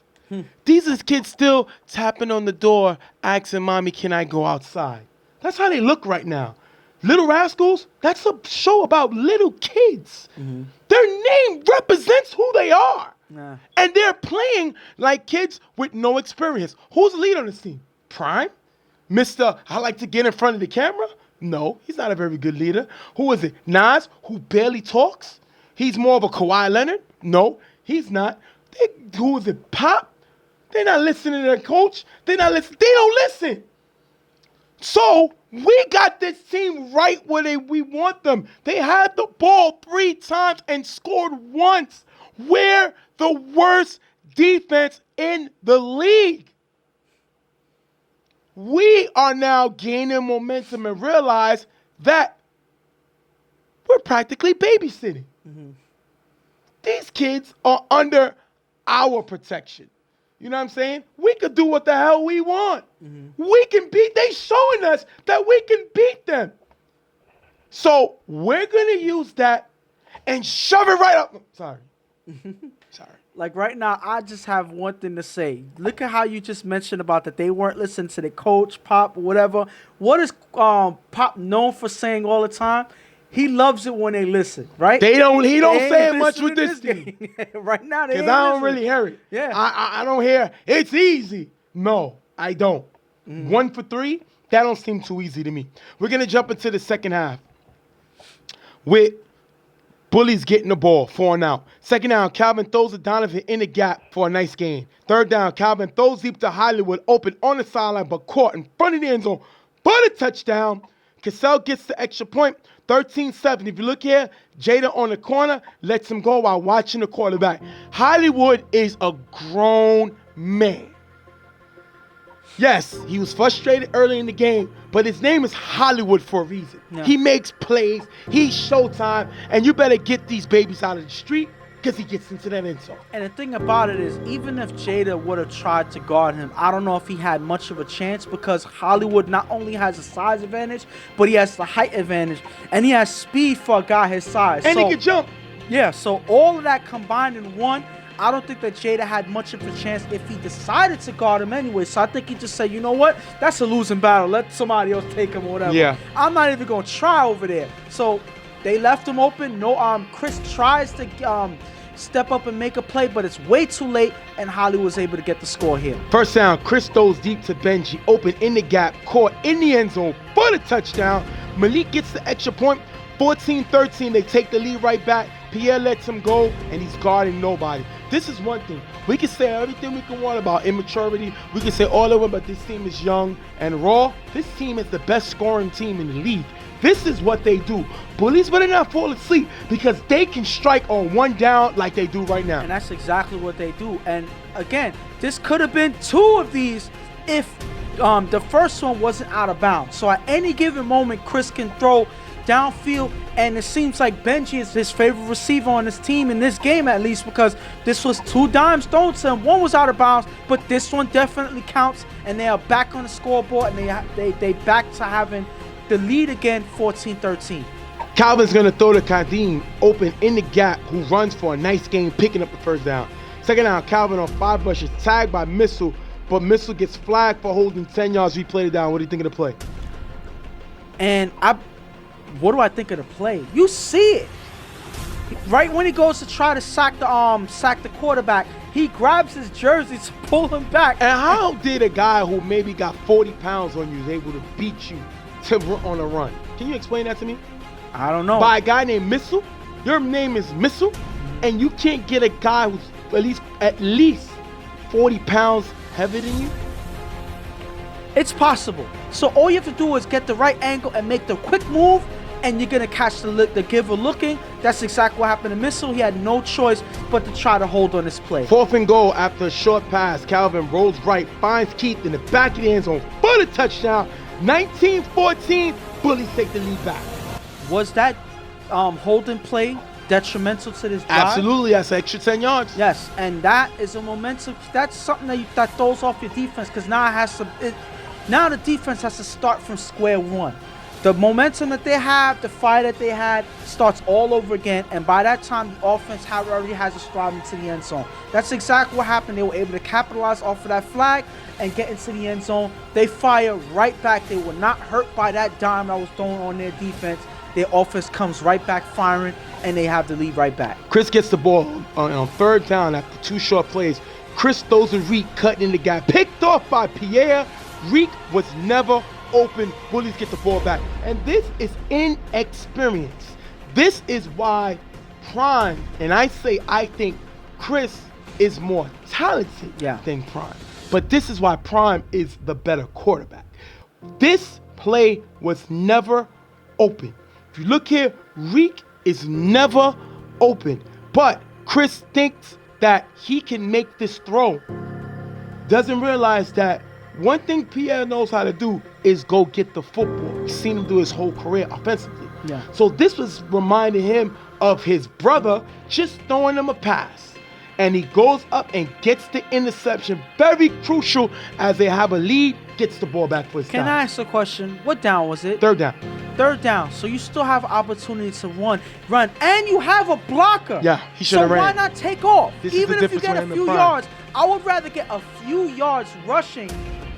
These are kids still tapping on the door, asking, Mommy, can I go outside? That's how they look right now. Lil Rascals, that's a show about little kids. Their name represents who they are. Nah. And they're playing like kids with no experience. Who's the lead on this team? Prime? Mr. I like to get in front of the camera? No, he's not a very good leader. Who is it? Nas, who barely talks? He's more of a Kawhi Leonard? No, he's not. Who is it? Pop? They're not listening to their coach. They're not listening. They don't listen. So we got this team right where we want them. They had the ball 3 times and scored once. We're the worst defense in the league. We are now gaining momentum and realize that we're practically babysitting. These kids are under our protection. You know what I'm saying? We could do what the hell we want. We can beat, they showing us that we can beat them. So we're going to use that and shove it right up. Sorry. Like right now, I just have one thing to say. Look at how you just mentioned about that they weren't listening to the coach, Pop, or whatever. What is Pop known for saying all the time? He loves it when they listen, right? He don't They say ain't it much listening with this to team. Right now, they Because ain't I don't listening. really hear it. Yeah. I don't hear, it's easy. No, I don't. 1 for 3, that don't seem too easy to me. We're going to jump into the second half with Bullies getting the ball, 4 and out. Second down, Calvin throws to Donovan in the gap for a nice gain. Third down, Calvin throws deep to Hollywood, open on the sideline, but caught in front of the end zone. But a touchdown. Cassell gets the extra point, 13-7. If you look here, Jada on the corner lets him go while watching the quarterback. Hollywood is a grown man. Yes, he was frustrated early in the game, but his name is Hollywood for a reason. Yeah. He makes plays, he's Showtime, and you better get these babies out of the street because he gets into that end zone. And the thing about it is, even if Jada would have tried to guard him, I don't know if he had much of a chance because Hollywood not only has a size advantage, but he has the height advantage, and he has speed for a guy his size. And he can jump. Yeah, so all of that combined in one, I don't think that Jada had much of a chance if he decided to guard him anyway. So I think he just said, you know what? That's a losing battle. Let somebody else take him or whatever. Yeah. I'm not even going to try over there. So they left him open. No, Chris tries to step up and make a play, but it's way too late, and Holly was able to get the score here. First down, Chris throws deep to Benji, open in the gap, caught in the end zone for the touchdown. Malik gets the extra point, 14-13. They take the lead right back. Pierre lets him go, and he's guarding nobody. This is one thing. We can say everything we can want about immaturity. We can say all of it, but this team is young and raw. This team is the best scoring team in the league. This is what they do. Bullies better not fall asleep because they can strike on 1 down like they do right now. And that's exactly what they do. And again, this could have been 2 of these if the first one wasn't out of bounds. So at any given moment, Chris can throw downfield, and it seems like Benji is his favorite receiver on this team in this game, at least, because this was 2 dimes thrown to him. One was out of bounds, but this one definitely counts, and they are back on the scoreboard, and they back to having the lead again, 14-13. Calvin's going to throw to Kadeem, open in the gap, who runs for a nice game, picking up the first down. Second down, Calvin on 5 rushes, tagged by Missile, but Missile gets flagged for holding 10 yards. Replay it down. What do you think of the play? And what do I think of the play? You see it. Right when he goes to try to sack the quarterback, he grabs his jersey to pull him back. And how did a guy who maybe got 40 pounds on you is able to beat you on a run? Can you explain that to me? I don't know. By a guy named Missile? Your name is Missile, and you can't get a guy who's at least 40 pounds heavier than you? It's possible. So all you have to do is get the right angle and make the quick move, and you're going to catch the giver looking. That's exactly what happened to Missile. He had no choice but to try to hold on this play. 4th and goal after a short pass. Calvin rolls right, finds Keith in the back of the end zone for the touchdown. 19-14, Bullies take the lead back. Was that holding play detrimental to this drive? Absolutely, that's an extra 10 yards. Yes, and that is a momentum. That's something that throws off your defense, because now the defense has to start from square one. The momentum that they have, the fire that they had, starts all over again, and by that time, the offense already has a stride into the end zone. That's exactly what happened. They were able to capitalize off of that flag and get into the end zone. They fire right back. They were not hurt by that dime that was thrown on their defense. Their offense comes right back firing, and they have the lead right back. Chris gets the ball on 3rd down after 2 short plays. Chris throws a Reek cutting in the gap, picked off by Pierre. Reek was never open. Bullies get the ball back. And this is inexperience. This is why Prime, and I think Chris is more talented than Prime. But this is why Prime is the better quarterback. This play was never open. If you look here, Reek is never open. But Chris thinks that he can make this throw. Doesn't realize that one thing Pierre knows how to do is go get the football. We've seen him do his whole career offensively. Yeah. So this was reminding him of his brother just throwing him a pass. And he goes up and gets the interception. Very crucial as they have a lead, gets the ball back for his Can side. I ask a question? What down was it? 3rd down. third down, so you still have opportunity to run, and you have a blocker. Yeah, he should have ran. So why ran. not take off? This is Even the if you difference get a with him few and Prime. yards, I would rather get a few yards rushing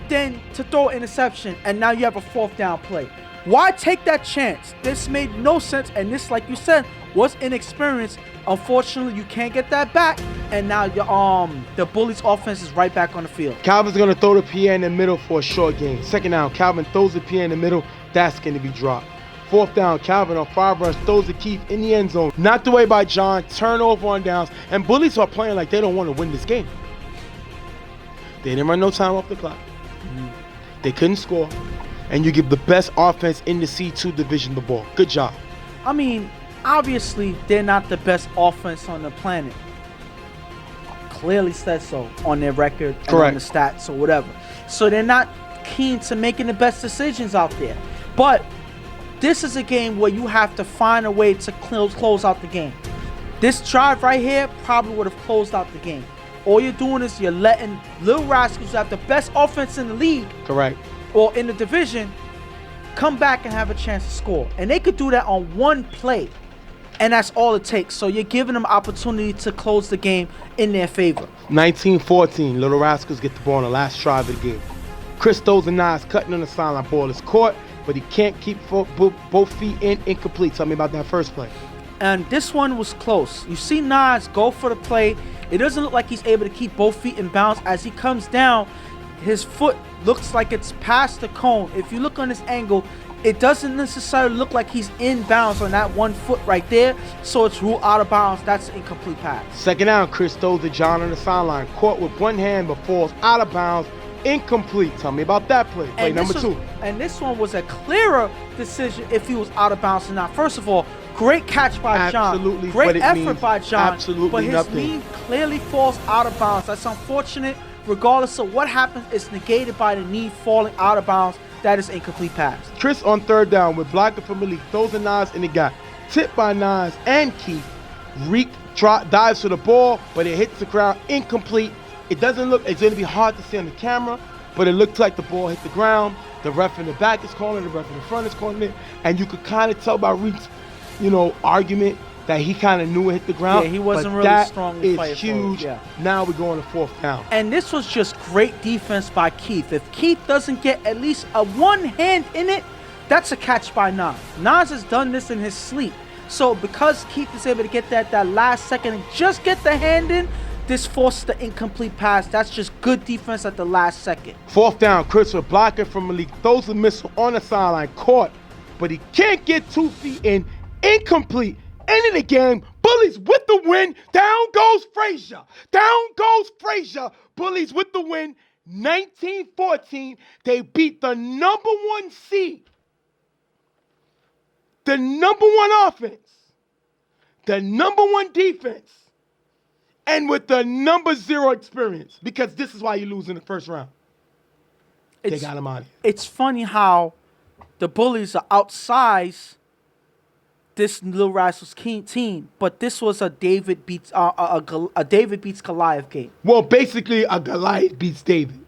than to throw an interception, and now you have a fourth down play. Why take that chance? This made no sense, and this, like you said, was inexperience. Unfortunately, you can't get that back, and now the Bullies offense is right back on the field. Calvin's going to throw the PA in the middle for a short gain. Second down, Calvin throws the PA in the middle. That's going to be dropped. Fourth down, Calvin on 5 runs throws the Keith in the end zone. Knocked away by John, turnover on downs, and Bullies are playing like they don't want to win this game. They didn't run no time off the clock. They couldn't score, and you give the best offense in the C2 division the ball. Good job. I mean, obviously, they're not the best offense on the planet. Clearly said so on their record and on the stats or whatever. So they're not keen to making the best decisions out there. But this is a game where you have to find a way to close out the game. This drive right here probably would have closed out the game. All you're doing is you're letting Lil Rascals, who have the best offense in the league, or in the division, come back and have a chance to score. And they could do that on one play, and that's all it takes. So you're giving them opportunity to close the game in their favor. 19-14, Lil Rascals get the ball on the last drive of the game. Chris throws a Nas cutting on the sideline. Ball is caught, but he can't keep both feet in, incomplete. Tell me about that first play. And this one was close. You see Nas go for the play. It doesn't look like he's able to keep both feet in bounds. As he comes down, his foot looks like it's past the cone. If you look on this angle, it doesn't necessarily look like he's in bounds on that 1 foot right there. So it's ruled out of bounds. That's an incomplete pass. Second down, Chris throws to John on the sideline. Caught with one hand but falls out of bounds. Incomplete. Tell me about that play. Play number 2. And this one was a clearer decision if he was out of bounds or not. First of all, great catch by John. Great effort by John. Absolutely but his nothing. knee clearly falls out of bounds. That's unfortunate. Regardless of what happens, it's negated by the knee falling out of bounds. That is incomplete pass. Chris on third down with blocker from Malik. Throws a Nas in the guy. Tipped by Nas and Keith. Reek dives for the ball, but it hits the ground. Incomplete. It doesn't look, it's going to be hard to see on the camera, but it looked like the ball hit the ground. The ref in the back is calling it, the ref in the front is calling it, and you could kind of tell by Reek's, argument that he kind of knew it hit the ground. Yeah, he wasn't really strongly fighting for it. That is huge. Yeah. Now we're going to fourth down. And this was just great defense by Keith. If Keith doesn't get at least a one hand in it, that's a catch by Nas. Nas has done this in his sleep. So because Keith is able to get that last second and just get the hand in, this forces the incomplete pass. That's just good defense at the last second. Fourth down, Chris with blocking from Malik. Throws a missile on the sideline. Caught, but he can't get 2 feet in. Incomplete. End of the game. Bullies with the win. Down goes Frazier. Down goes Frazier. Bullies with the win. 19-14. They beat the number 1 seed. The number 1 offense. The number 1 defense. And with the number 0 experience, because this is why you lose in the first round. They got him out of here. It's funny how the Bullies are outsized this Lil Rascals team, but this was a David beats Goliath game. Well, basically a Goliath beats David.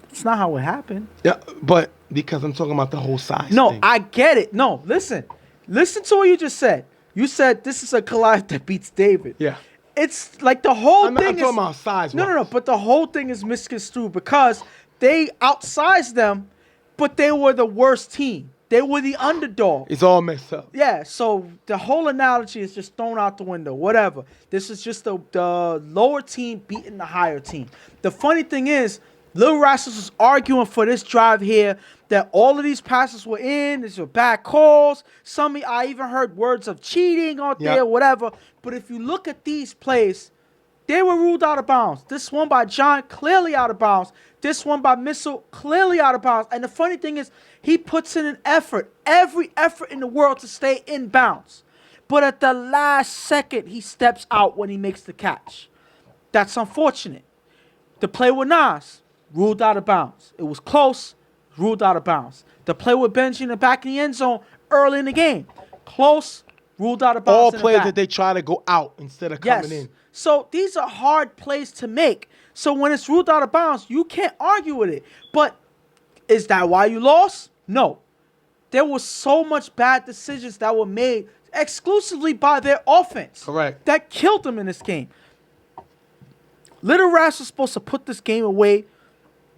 It's not how it happened. Yeah, but because I'm talking about the whole size No, thing. I get it. No, listen to what you just said. You said this is a Goliath that beats David. Yeah. It's like the whole thing I'm talking about size. No, but the whole thing is misconstrued because they outsized them, but they were the worst team. They were the underdog. It's all messed up. Yeah, so the whole analogy is just thrown out the window. Whatever. This is just the lower team beating the higher team. The funny thing is, Lil Rascals was arguing for this drive here that all of these passes were in. These were bad calls. I even heard words of cheating out there, whatever. But if you look at these plays, they were ruled out of bounds. This one by John, clearly out of bounds. This one by Missile, clearly out of bounds. And the funny thing is, he puts in an effort, every effort in the world to stay in bounds. But at the last second, he steps out when he makes the catch. That's unfortunate. The play with Nas, ruled out of bounds. It was close, ruled out of bounds. The play with Benji in the back of the end zone early in the game, close, ruled out of bounds. All plays that they try to go out instead of coming in. So these are hard plays to make. So when it's ruled out of bounds, you can't argue with it. But is that why you lost? No. There was so much bad decisions that were made exclusively by their offense. Correct. That killed them in this game. Little Rascals was supposed to put this game away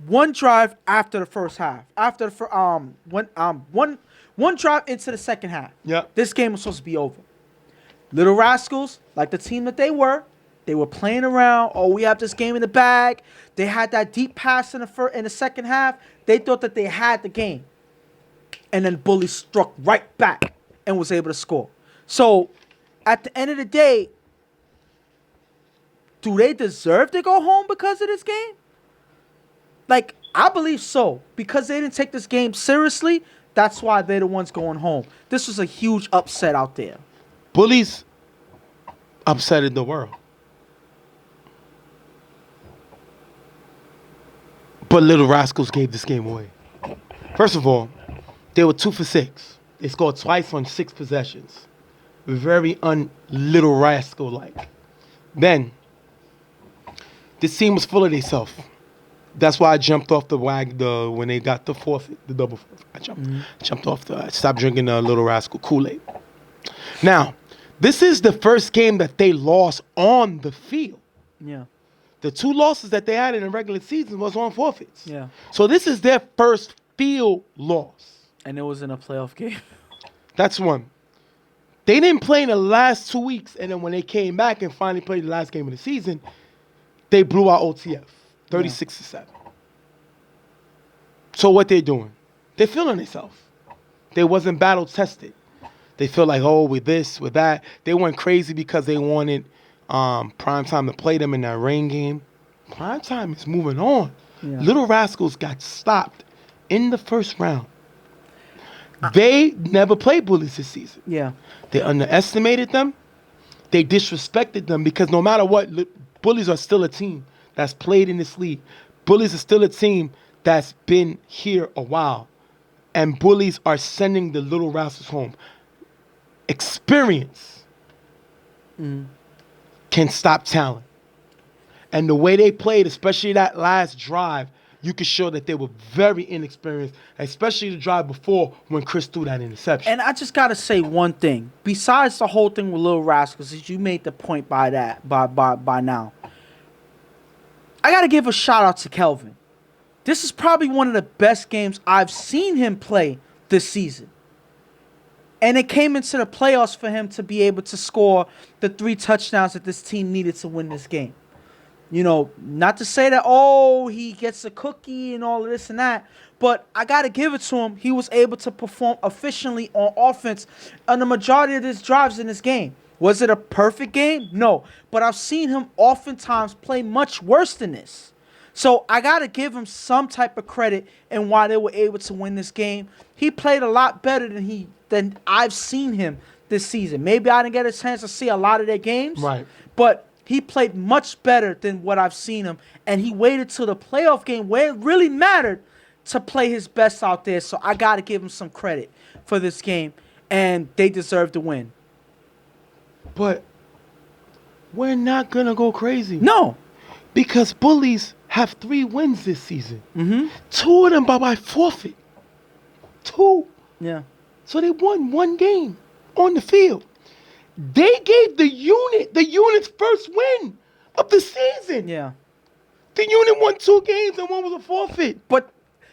one drive after the first half. After the one drive into the second half. Yeah. This game was supposed to be over. Little Rascals, like the team that they were playing around. Oh, we have this game in the bag. They had that deep pass in the second half. They thought that they had the game. And then Bullies struck right back and was able to score. So, at the end of the day, do they deserve to go home because of this game? Like, I believe so. Because they didn't take this game seriously, that's why they're the ones going home. This was a huge upset out there. Bullies upsetted the world. But Little Rascals gave this game away. First of all, they were 2 for 6. They scored twice on 6 possessions. Very Little Rascal-like. Then, this team was full of themselves. That's why I jumped off the when they got the forfeit, the double forfeit. I jumped off I stopped drinking the Little Rascal Kool-Aid. Now, this is the first game that they lost on the field. Yeah. The 2 losses that they had in the regular season was on forfeits. Yeah. So this is their first field loss. And it was in a playoff game. That's one. They didn't play in the last 2 weeks, and then when they came back and finally played the last game of the season, they blew out OTF, 36-7. So what they're doing? They're feeling themselves. They wasn't battle tested. They feel like, oh, with this, with that. They went crazy because they wanted Primetime to play them in that rain game. Primetime is moving on. Yeah. Little Rascals got stopped in the first round. They never played Bullies this season. Yeah. They underestimated them. They disrespected them because no matter what, Bullies are still a team that's played in this league. Bullies are still a team that's been here a while. And Bullies are sending the Little Rascals home. Experience can stop talent. And the way they played, especially that last drive, you could show that they were very inexperienced, especially the drive before when Chris threw that interception. And I just got to say one thing. Besides the whole thing with Lil Rascals, as you made the point by now, I got to give a shout out to Kelvin. This is probably one of the best games I've seen him play this season. And it came into the playoffs for him to be able to score the 3 touchdowns that this team needed to win this game. You know, not to say that, oh, he gets a cookie and all of this and that, but I got to give it to him. He was able to perform efficiently on offense on the majority of his drives in this game. Was it a perfect game? No. But I've seen him oftentimes play much worse than this. So I got to give him some type of credit in why they were able to win this game. He played a lot better than I've seen him this season. Maybe I didn't get a chance to see a lot of their games. Right. But he played much better than what I've seen him. And he waited till the playoff game where it really mattered to play his best out there. So I got to give him some credit for this game. And they deserve to win. But we're not going to go crazy. No. Because Bullies have 3 wins this season. Mm-hmm. 2 of them by forfeit. 2. Yeah. So they won 1 game on the field. They gave the unit's first win of the season. Yeah. The unit won 2 games and 1 was a forfeit. But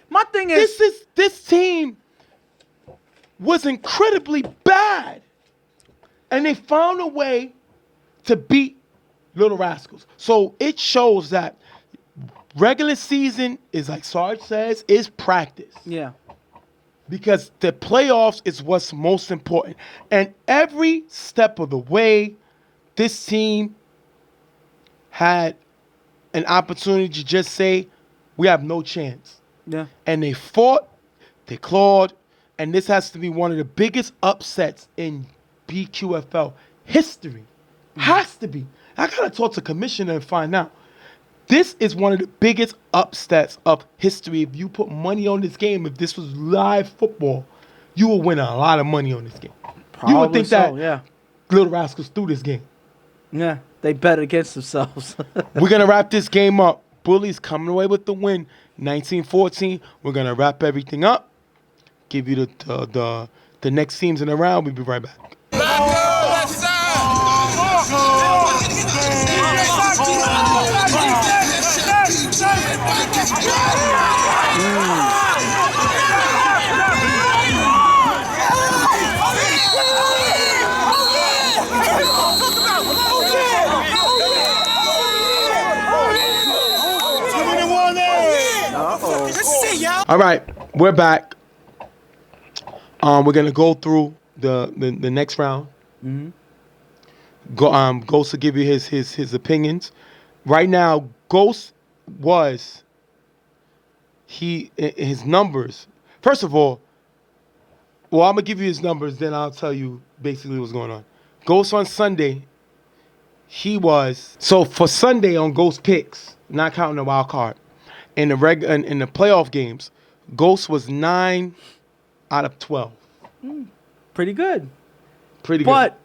my thing is this team was incredibly bad. And they found a way to beat Little Rascals. So it shows that regular season is, like Sarge says, is practice. Yeah. Because the playoffs is what's most important. And every step of the way, this team had an opportunity to just say, we have no chance. Yeah. And they fought, they clawed, and this has to be one of the biggest upsets in BQFL history. Has to be. I got to talk to commissioner and find out. This is one of the biggest upsets of history. If you put money on this game, if this was live football, you will win a lot of money on this game. Probably you would think so, that Little Rascals threw this game. Yeah, they bet against themselves. We're going to wrap this game up. Bullies coming away with the win, 19-14. We're going to wrap everything up. give you the next teams in the round. We'll be right back. All right, we're back. We're gonna go through the next round. Ghost will give you his opinions. Right now, Ghost was his numbers. First of all, well, I'm gonna give you his numbers, then I'll tell you basically what's going on. Ghost on Sunday, so for Sunday on Ghost picks, not counting the wild card, in the playoff games, Ghost was 9 out of 12. Pretty good. Pretty good. But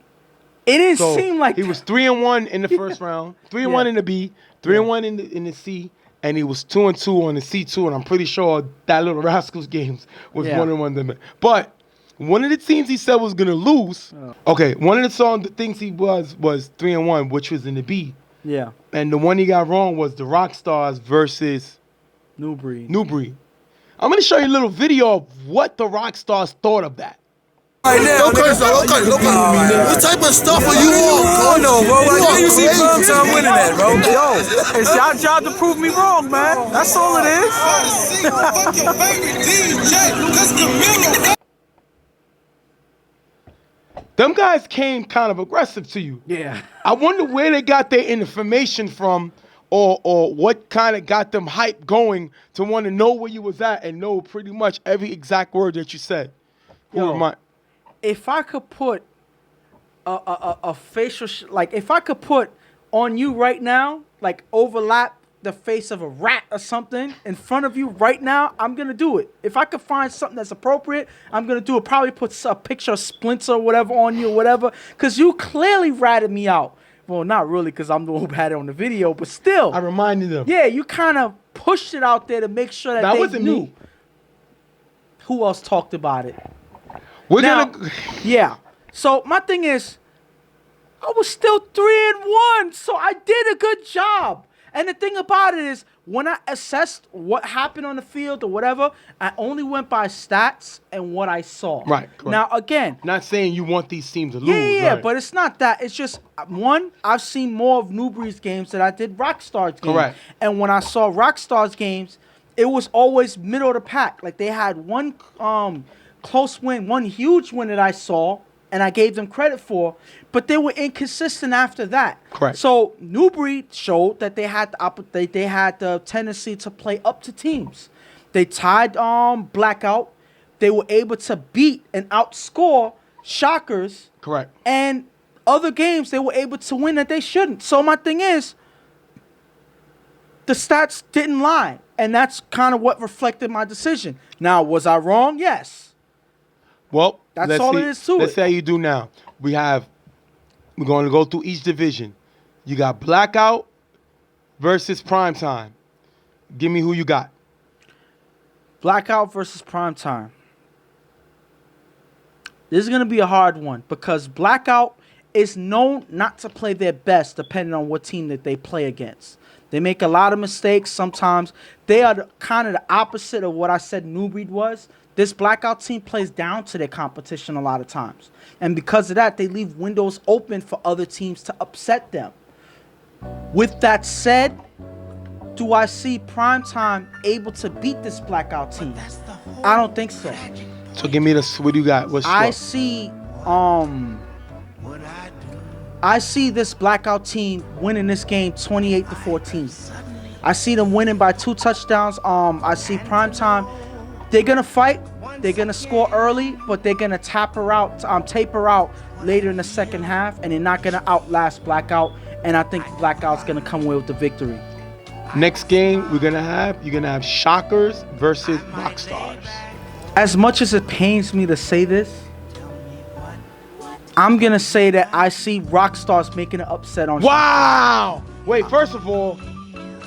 it didn't seem like he was 3-1 in the first round, 3-1 in the B, 3-1 in the C, and he was 2-2 on the C2. And I'm pretty sure that Lil Rascals games was 1-1. But one of the teams he said was gonna lose. Okay, one of the things he was 3-1, which was in the B. Yeah. And the one he got wrong was the Rockstars versus New Breed. I'm gonna show you a little video of what the Rockstars thought of that. Right now, okay. What type of stuff are you on? No, bro. I you see Prime Time winning that, bro. Yo, it's y'all job to prove me wrong, man. That's all it is. Them guys came kind of aggressive to you. Yeah. I wonder where they got their information from, or what kind of got them hype going to want to know where you was at and know pretty much every exact word that you said. If I could put a facial, like if I could put on you right now, like overlap the face of a rat or something in front of you right now, I'm going to do it. If I could find something that's appropriate, I'm going to do it. Probably put a picture of Splinter or whatever on you or whatever, because you clearly ratted me out. Well, not really, because I'm the one who had it on the video, but still. I reminded them. Yeah, you kind of pushed it out there to make sure that they wasn't knew. me. Who else talked about it? We're Now, gonna. Yeah. So my thing is, I was still 3-1, so I did a good job. And the thing about it is, when I assessed what happened on the field or whatever, I only went by stats and what I saw. Right. Correct. Now, again. Not saying you want these teams to lose. Yeah, right. But it's not that. It's just, one, I've seen more of New Breed's games than I did Rockstar's games. Correct. And when I saw Rockstar's games, it was always middle of the pack. Like, they had one close win, one huge win that I saw, and I gave them credit for, but they were inconsistent after that. Correct. So New Breed showed that they had the tendency to play up to teams. They tied Blackout. They were able to beat and outscore Shockers. Correct. And other games they were able to win that they shouldn't. So my thing is, the stats didn't lie, and that's kind of what reflected my decision. Now, was I wrong? Yes. Well, that's all it is to it. Let's see how you do now. We're going to go through each division. You got Blackout versus Primetime. Give me who you got. Blackout versus Primetime. This is going to be a hard one because Blackout is known not to play their best depending on what team that they play against. They make a lot of mistakes sometimes. They are kind of the opposite of what I said New Breed was. This Blackout team plays down to their competition a lot of times. And because of that, they leave windows open for other teams to upset them. With that said, do I see Primetime able to beat this Blackout team? I don't think so. So give me what do you got? What's I see this Blackout team winning this game 28-14. I see them winning by 2 touchdowns. I see Primetime. They're gonna fight. They're gonna score early, but they're gonna taper out later in the second half, and they're not gonna outlast Blackout. And I think Blackout's gonna come away with the victory. Next game you're gonna have Shockers versus Rockstars. As much as it pains me to say this, I'm gonna say that I see Rockstars making an upset on. Wow! Wait, first of all,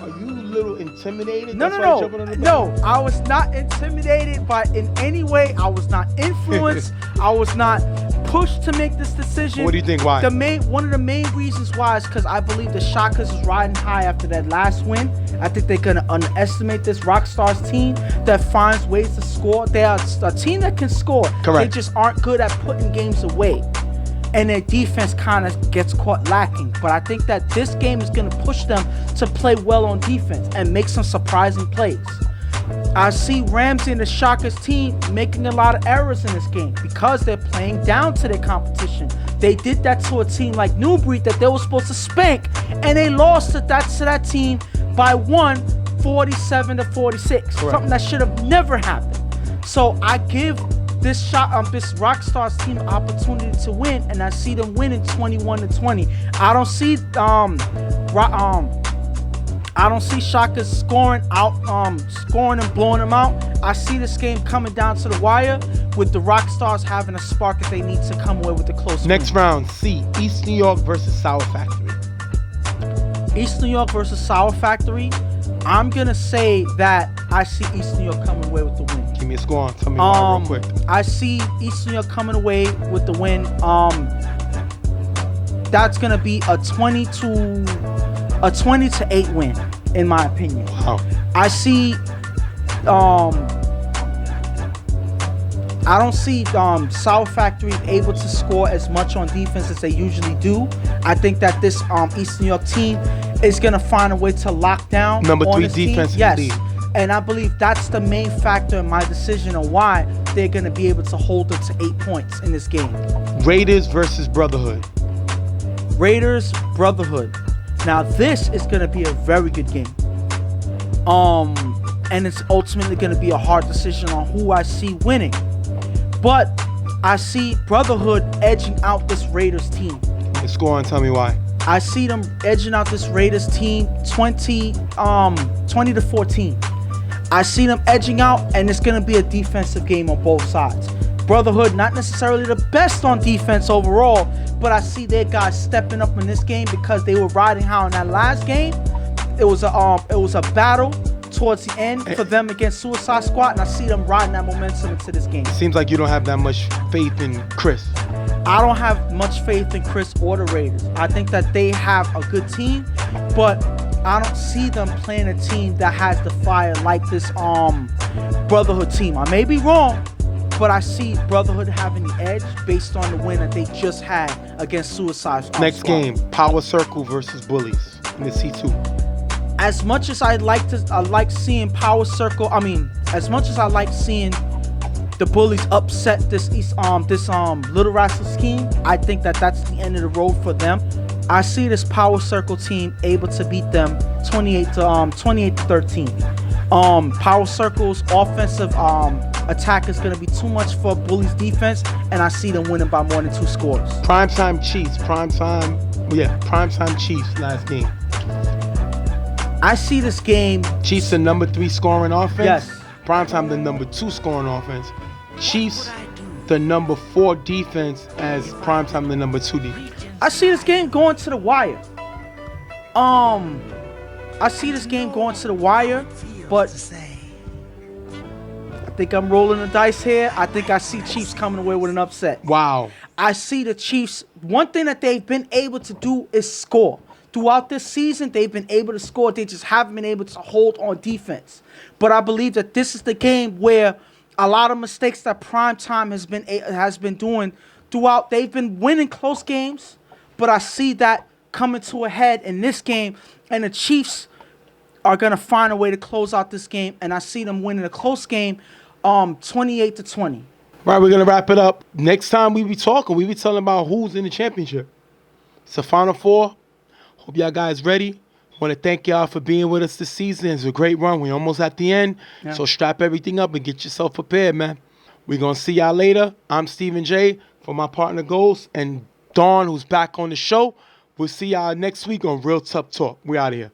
are you a little intimidated? No, That's no, why you're jumping on no, the no. band? I was not intimidated by in any way. I was not influenced. I was not pushed to make this decision. What do you think? Why? One of the main reasons why is because I believe the Shockers is riding high after that last win. I think they're gonna underestimate this Rockstars team that finds ways to score. They are a team that can score. Correct. They just aren't good at putting games away. And their defense kind of gets caught lacking. But I think that this game is going to push them to play well on defense and make some surprising plays. I see Ramsey and the Shockers team making a lot of errors in this game because they're playing down to their competition. They did that to a team like New Breed that they were supposed to spank, and they lost to that team by 47-46. Correct. Something that should have never happened. So I give this Rockstars team opportunity to win, and I see them winning 21-20. I don't see Shockers scoring and blowing them out. I see this game coming down to the wire with the Rockstars having a spark if they need to come away with the close Next win. round, C, East New York versus Sour Factory. East New York versus Sour Factory. I'm gonna say that I see East New York coming away with the win. Give me a score. Tell me why real quick. I see East New York coming away with the win. That's gonna be a 20-8 win, in my opinion. Wow. I see. I don't see Sour Factory able to score as much on defense as they usually do. I think that this East New York team is gonna find a way to lock down Number on 3 this team. defense in Yes. the league. And I believe that's the main factor in my decision on why they're going to be able to hold it to 8 points in this game. Raiders versus Brotherhood. Raiders, Brotherhood. Now this is going to be a very good game. And it's ultimately going to be a hard decision on who I see winning. But I see Brotherhood edging out this Raiders team. The score and tell me why. I see them edging out this Raiders team 20-14. I see them edging out, and it's going to be a defensive game on both sides. Brotherhood, not necessarily the best on defense overall, but I see their guys stepping up in this game because they were riding high in that last game. It was a battle towards the end for them against Suicide Squad, and I see them riding that momentum into this game. Seems like you don't have that much faith in Chris. I don't have much faith in Chris or the Raiders. I think that they have a good team, but I don't see them playing a team that has the fire like this Brotherhood team. I may be wrong, but I see Brotherhood having the edge based on the win that they just had against Suicide Squad. Next game, Power Circle versus Bullies in the C2. As much as I like seeing Power Circle, as much as I like seeing the Bullies upset this Lil Rascals team, I think that that's the end of the road for them. I see this Power Circle team able to beat them 28-13. Power Circle's offensive attack is going to be too much for Bullies defense, and I see them winning by more than 2 scores. Primetime Chiefs last game. I see this game. Chiefs the number 3 scoring offense. Yes. Primetime the number 2 scoring offense. Chiefs the number 4 defense as Primetime the number 2 defense. I see this game going to the wire. I see this game going to the wire, but I think I'm rolling the dice here. I think I see Chiefs coming away with an upset. Wow. I see the Chiefs. One thing that they've been able to do is score. Throughout this season, they've been able to score. They just haven't been able to hold on defense. But I believe that this is the game where a lot of mistakes that Primetime has been doing throughout. They've been winning close games, but I see that coming to a head in this game, and the Chiefs are going to find a way to close out this game, and I see them winning a close game 28-20. Right, we're going to wrap it up. Next time we be talking about who's in the championship. It's the Final Four. Hope y'all guys ready. Want to thank y'all for being with us this season. It's a great run. We're almost at the end. Yeah. So strap everything up and get yourself prepared, man. We're going to see y'all later. I'm Stephen J. for my partner Ghost and Dawn, who's back on the show. We'll see y'all next week on Real Tough Talk. We out of here.